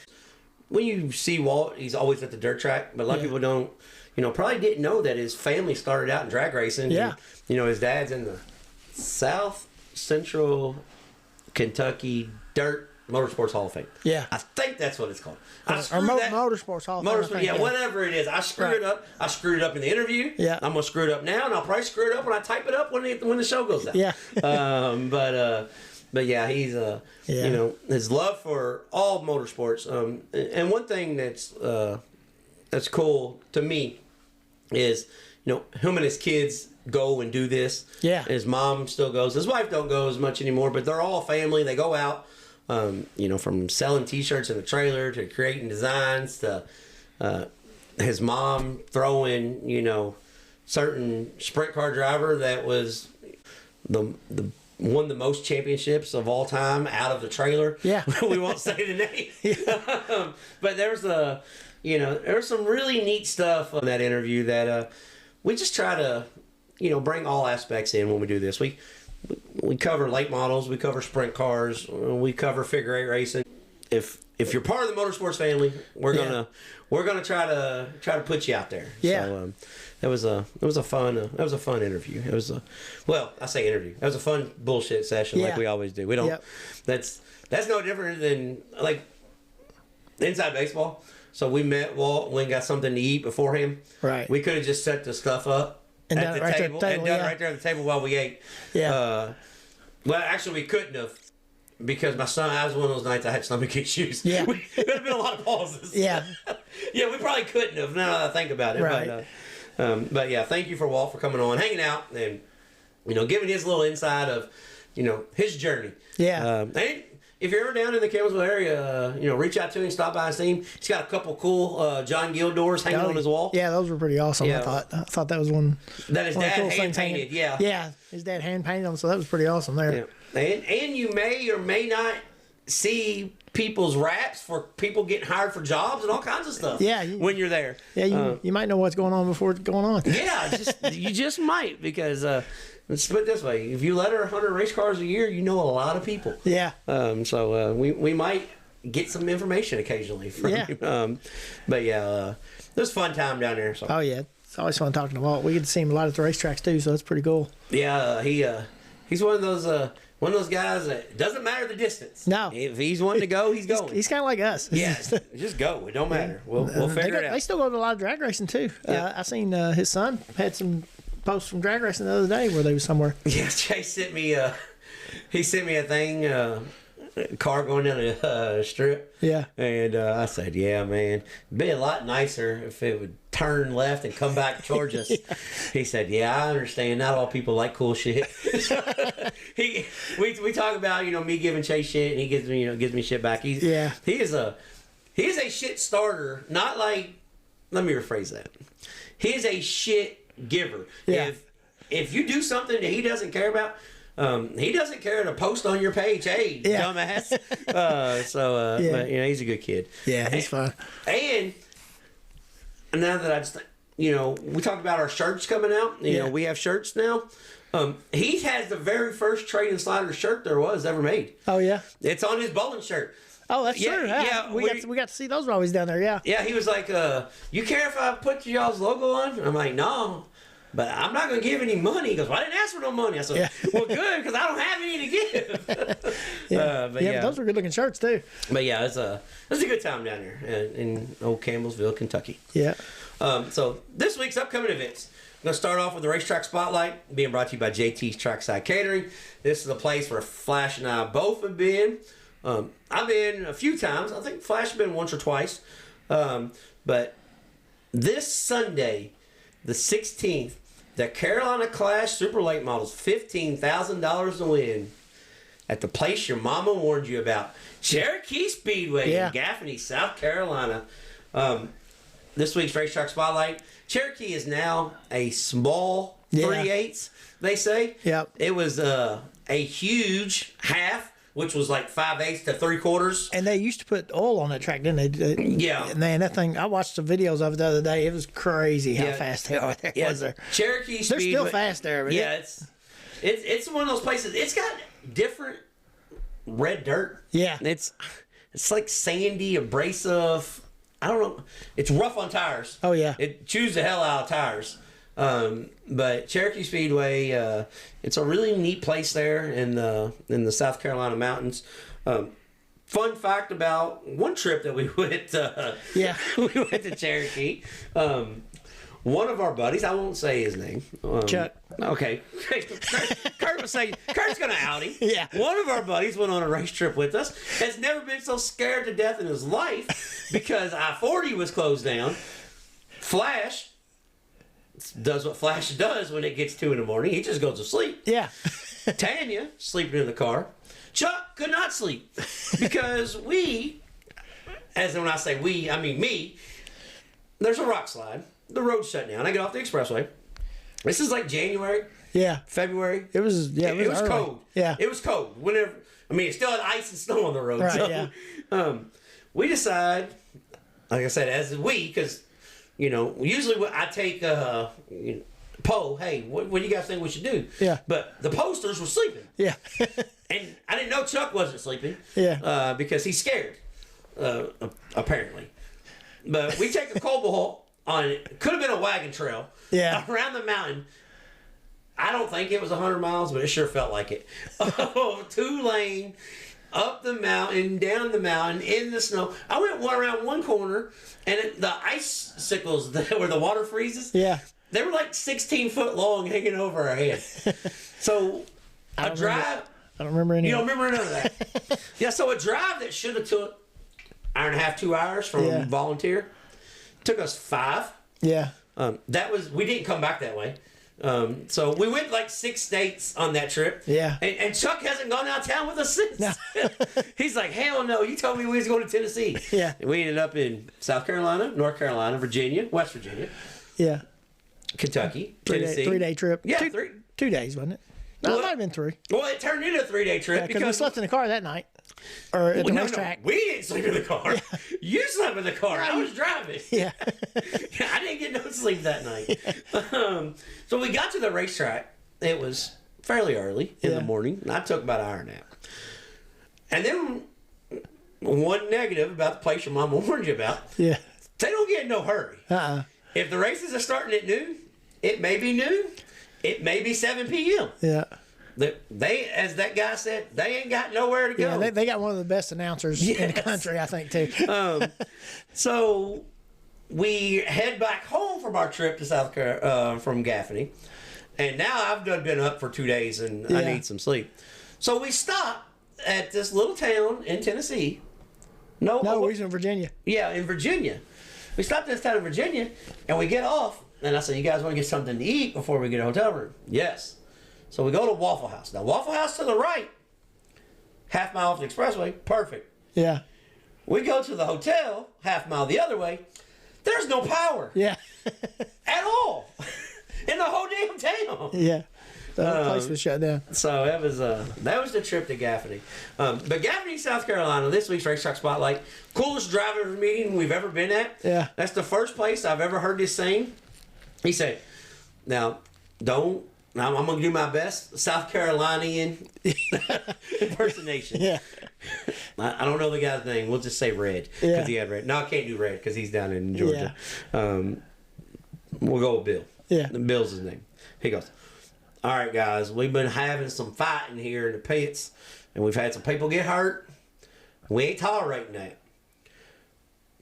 When you see Walt, he's always at the dirt track, but a lot of people don't, probably didn't know that his family started out in drag racing. Yeah. And, his dad's in the South Central Kentucky Dirt Motorsports Hall of Fame. Yeah. I think that's what it's called. Motorsports Hall of Fame. Yeah, whatever it is. I screwed it up. I screwed it up in the interview. Yeah. I'm going to screw it up now, and I'll probably screw it up when I type it up when the show goes out. Yeah. But yeah, he's his love for all motorsports. And one thing that's cool to me is him and his kids go and do this. Yeah. His mom still goes. His wife don't go as much anymore, but they're all family. They go out. From selling T-shirts in a trailer to creating designs to his mom throwing certain sprint car driver that was the won the most championships of all time out of the trailer. Yeah. We won't say the name. Yeah. But there's there's some really neat stuff on that interview that we just try to, bring all aspects in when we do this. We cover late models, we cover sprint cars, we cover figure eight racing. If you're part of the motorsports family, we're gonna try to put you out there. Yeah. So, that was a fun interview. It was I say interview. That was a fun bullshit session like we always do. We don't. Yep. That's no different than like inside baseball. So we met Walt. We got something to eat before him. Right. We could have just set the stuff up at the table and done right there at the table while we ate. Yeah. Well, actually, we couldn't have because my son. I was one of those nights I had stomach issues. Yeah. There would have been a lot of pauses. Yeah. Yeah, we probably couldn't have. Now that I think about it. Right. But yeah, thank you for Walt for coming on, hanging out, and giving his little insight of his journey. Yeah. And if you're ever down in the Campbellsville area, reach out to him, stop by and see him. He's got a couple cool John Gill doors hanging on his wall. Yeah, those were pretty awesome. Yeah. I thought that was one that his one dad of the cool hand things painted. hanging. Yeah, his dad hand painted them, so that was pretty awesome there. Yeah. And you may or may not see people's raps for people getting hired for jobs and all kinds of stuff. Yeah, when you're there. Yeah, you might know what's going on before it's going on. Yeah, you just might, because let's put it this way: if you let her 100 race cars a year, you know a lot of people. Yeah. So we might get some information occasionally from you. But yeah, it was a fun time down there. So. Oh yeah, it's always fun talking to Walt. We get to see him a lot at the racetracks too, so that's pretty cool. Yeah, he's one of those guys that doesn't matter the distance. No. If he's wanting to go, he's going. He's kind of like us. Yeah, just go. It don't matter. We'll figure it out. They still go to a lot of drag racing too. Yeah. I seen his son had some posts from drag racing the other day where they was somewhere. Yeah, Chase sent me a thing, car going down a strip. Yeah. And I said, yeah, man, it'd be a lot nicer if it would turn left and come back towards us. He said, yeah, I understand. Not all people like cool shit. we talk about, me giving Chase shit, and he gives me shit back. He is a shit starter. Not like, let me rephrase that. He is a shit giver. Yeah. If you do something that he doesn't care about, he doesn't care to post on your page, hey, dumbass. But he's a good kid. Yeah, he's fun. And now that I just, we talked about our shirts coming out. We have shirts now. He has the very first Trading Sliders shirt there was ever made. Oh yeah, it's on his bowling shirt. Oh, that's true. Yeah, we got to see those always down there. Yeah. Yeah, he was like, "You care if I put y'all's logo on?" I'm like, "No." But I'm not going to give any money. He goes, well, I didn't ask for no money. I said, well, good, because I don't have any to give. But those are good-looking shirts, too. But, yeah, it's a good time down there in old Campbellsville, Kentucky. Yeah. So this week's upcoming events. I'm going to start off with the Racetrack Spotlight, being brought to you by JT's Trackside Catering. This is a place where Flash and I both have been. I've been a few times. I think Flash has been once or twice. But this Sunday, the 16th, the Carolina Clash Super Late Models, $15,000 to win at the place your mama warned you about, Cherokee Speedway in Gaffney, South Carolina. This week's Racetrack Spotlight. Cherokee is now a small 3/8, they say. Yep. It was a huge half, which was like 5/8 to 3/4. And they used to put oil on that track, didn't they? Yeah. Man, that thing, I watched the videos of it the other day. It was crazy how fast they are there. Was there. Cherokee They're Speedway, still fast there. But it's one of those places. It's got different red dirt. Yeah. It's like sandy, abrasive. I don't know. It's rough on tires. Oh, yeah. It chews the hell out of tires. But Cherokee Speedway, it's a really neat place there in the South Carolina mountains. Fun fact about one trip that we went, we went to Cherokee. One of our buddies, I won't say his name. Chuck. Okay. Kurt was saying, Kurt's going to out him. Yeah. One of our buddies went on a race trip with us, has never been so scared to death in his life because I-40 was closed down. Flash does what Flash does when it gets 2 in the morning. He just goes to sleep. Yeah. Tanya, sleeping in the car. Chuck could not sleep because as when I say we, I mean me, there's a rock slide. The road's shut down. I get off the expressway. This is like January. Yeah. February. It was cold. Yeah. It was cold. It still had ice and snow on the road. Right, so, we decide, like I said, because, usually I take a poll. Hey, what do you guys think we should do? Yeah. But the posters were sleeping. Yeah. And I didn't know Chuck wasn't sleeping. Yeah. Because he's scared, apparently. But we take a cobalt on it. Could have been a wagon trail. Yeah. Around the mountain. I don't think it was 100 miles, but it sure felt like it. 2-lane, up the mountain, down the mountain, in the snow. I went around one corner, and the icicles where the water freezes, they were like 16 foot long hanging over our head. So I don't remember any. You don't remember none of that? Yeah, so a drive that should have took 1.5 to 2 hours from volunteer took us 5. Yeah. We didn't come back that way. So we went like 6 states on that trip. Yeah. And Chuck hasn't gone out of town with us since. No. He's like, hell no, you told me we was going to Tennessee. Yeah. And we ended up in South Carolina, North Carolina, Virginia, West Virginia, Yeah. Kentucky, Tennessee. 3-day trip. Yeah, 2 days, wasn't it? No, Well, it might have been 3. Well, it turned into a 3-day trip Yeah, because we slept in the car that night. Or at the no, racetrack. we didn't sleep in the car. You slept in the car. I was driving. Yeah. I didn't get no sleep that night. So we got to the racetrack. It was fairly early in the morning. And I took about an hour nap. And then one negative about the place your mama warned you about. Yeah. They don't get in no hurry. Uh-uh. If the races are starting at noon, it may be noon. It may be 7 p.m. Yeah. They, as that guy said, they ain't got nowhere to go. Yeah, they got one of the best announcers in the country, I think, too. So we head back home from our trip to South Carolina from Gaffney, and now I've been up for 2 days and I need some sleep. So we stop at this little town in Tennessee. No, we was in Virginia. Yeah, in Virginia. We stopped in this town in Virginia, and we get off, and I said, "You guys want to get something to eat before we get a hotel room?" Yes. So we go to Waffle House. Now, Waffle House to the right, half mile off the expressway, perfect. Yeah. We go to the hotel, half mile the other way. There's no power. Yeah. At all. In the whole damn town. Yeah. The whole place was shut down. So that was the trip to Gaffney. But Gaffney, South Carolina, this week's Racetrack Spotlight, coolest drivers meeting we've ever been at. Yeah. That's the first place I've ever heard this saying. He said, now, I'm going to do my best South Carolinian impersonation. Yeah. I don't know the guy's name. We'll just say Red because he had Red. No, I can't do Red because he's down in Georgia. We'll go with Bill. Yeah. Bill's his name. He goes, all right, guys, we've been having some fighting here in the pits, and we've had some people get hurt. We ain't tolerating that.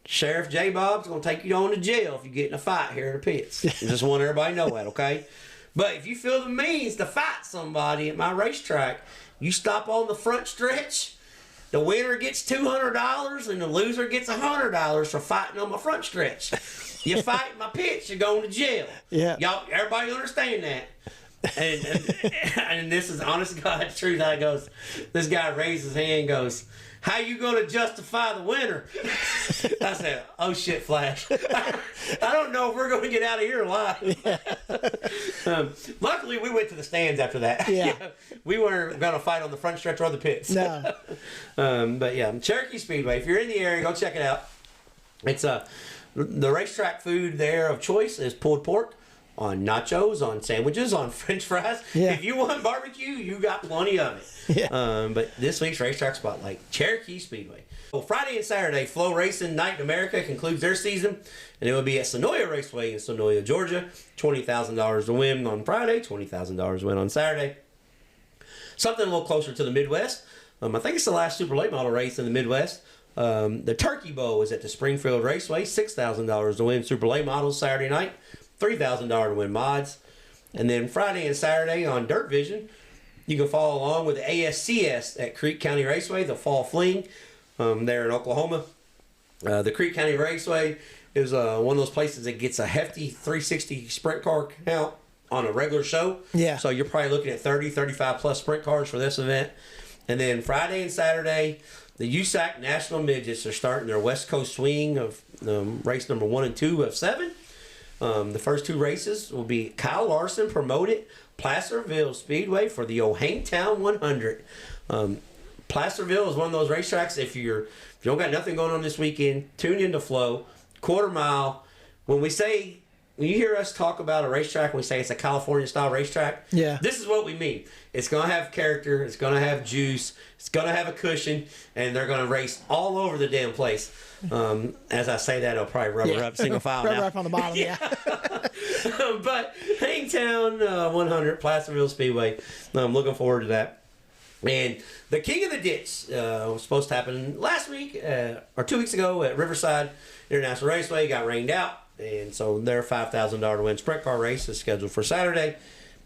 Sheriff J. Bob's going to take you on to jail if you get in a fight here in the pits. Just want everybody to know that, okay? But if you feel the means to fight somebody at my racetrack, you stop on the front stretch, the winner gets $200 and the loser gets $100 for fighting on my front stretch. You fight my pits, you're going to jail. Yeah. Y'all, everybody understand that. And this is honest to God's truth. I goes, this guy raised his hand and goes, how you going to justify the winner? I said, oh shit, Flash. I don't know if we're going to get out of here alive. Yeah. Luckily, we went to the stands after that. Yeah. We weren't going to fight on the front stretch or the pits. No. But yeah, Cherokee Speedway. If you're in the area, go check it out. It's the racetrack food there of choice is pulled pork on nachos, on sandwiches, on French fries. Yeah. If you want barbecue, you got plenty of it. Yeah. But this week's Racetrack Spotlight, Cherokee Speedway. Well, Friday and Saturday, Flow Racing Night in America concludes their season, and it will be at Sonoya Raceway in Sonoya, Georgia. $20,000 to win on Friday, $20,000 to win on Saturday. Something a little closer to the Midwest. I think it's the last super late model race in the Midwest. The Turkey Bowl is at the Springfield Raceway. $6,000 to win super late models Saturday night. $3,000 to win mods. And then Friday and Saturday on Dirt Vision, you can follow along with the ASCS at Creek County Raceway, the Fall Fling, there in Oklahoma. The Creek County Raceway is one of those places that gets a hefty 360 sprint car count on a regular show. Yeah. So you're probably looking at 30, 35 plus sprint cars for this event. And then Friday and Saturday, the USAC National Midgets are starting their West Coast swing of race number 1 and 2 of 7. The first 2 races will be Kyle Larson promoted Placerville Speedway for the old Hangtown 100. Placerville is one of those racetracks. If you don't got nothing going on this weekend, tune into Flow. Quarter mile. When you hear us talk about a racetrack, we say it's a California style racetrack. Yeah. This is what we mean. It's going to have character. It's going to have juice. It's going to have a cushion, and they're going to race all over the damn place. As I say that, I'll probably rubber up single file rubber now. up on the bottom, yeah. But Hangtown 100 Placerville Speedway. I'm looking forward to that. And the King of the Ditch was supposed to happen last week or 2 weeks ago at Riverside International Raceway. Got rained out. And so their $5,000 to win sprint car race is scheduled for Saturday.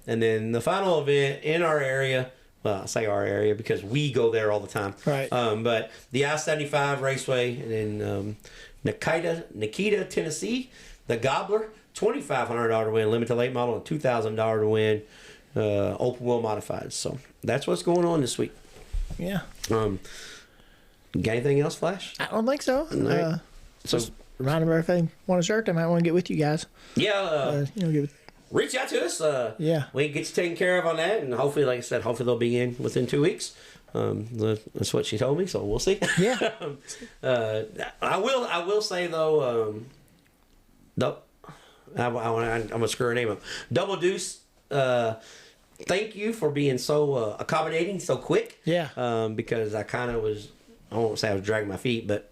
And then the final event in our area, well, I say our area because we go there all the time. Right. But the I-75 Raceway in Nikita, Tennessee, the Gobbler. $2,500 to win limited late model, and $2,000 to win open wheel modifieds. So that's what's going on this week. Yeah. Got anything else, Flash? I don't think so. Right. So just remind them if they want a shirt, they might want to get with you guys. yeah, reach out to us. Yeah. We can get you taken care of on that, and hopefully, like I said, hopefully they'll be in within 2 weeks. That's what she told me, so we'll see. Yeah. I will say though, I'm gonna screw her name up. Double Deuce. Thank you for being so accommodating so quick. Yeah. Because I kind of was. I won't say I was dragging my feet, but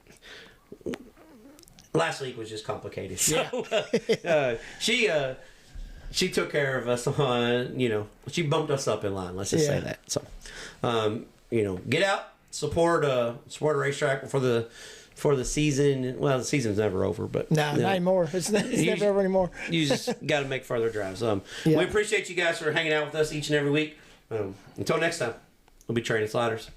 last week was just complicated. So she took care of us on, she bumped us up in line. Let's just say that. So, get out, support a racetrack for the season. Well, the season's never over, but not anymore. It's never over anymore. You just got to make further drives. We appreciate you guys for hanging out with us each and every week. Until next time, we'll be training sliders.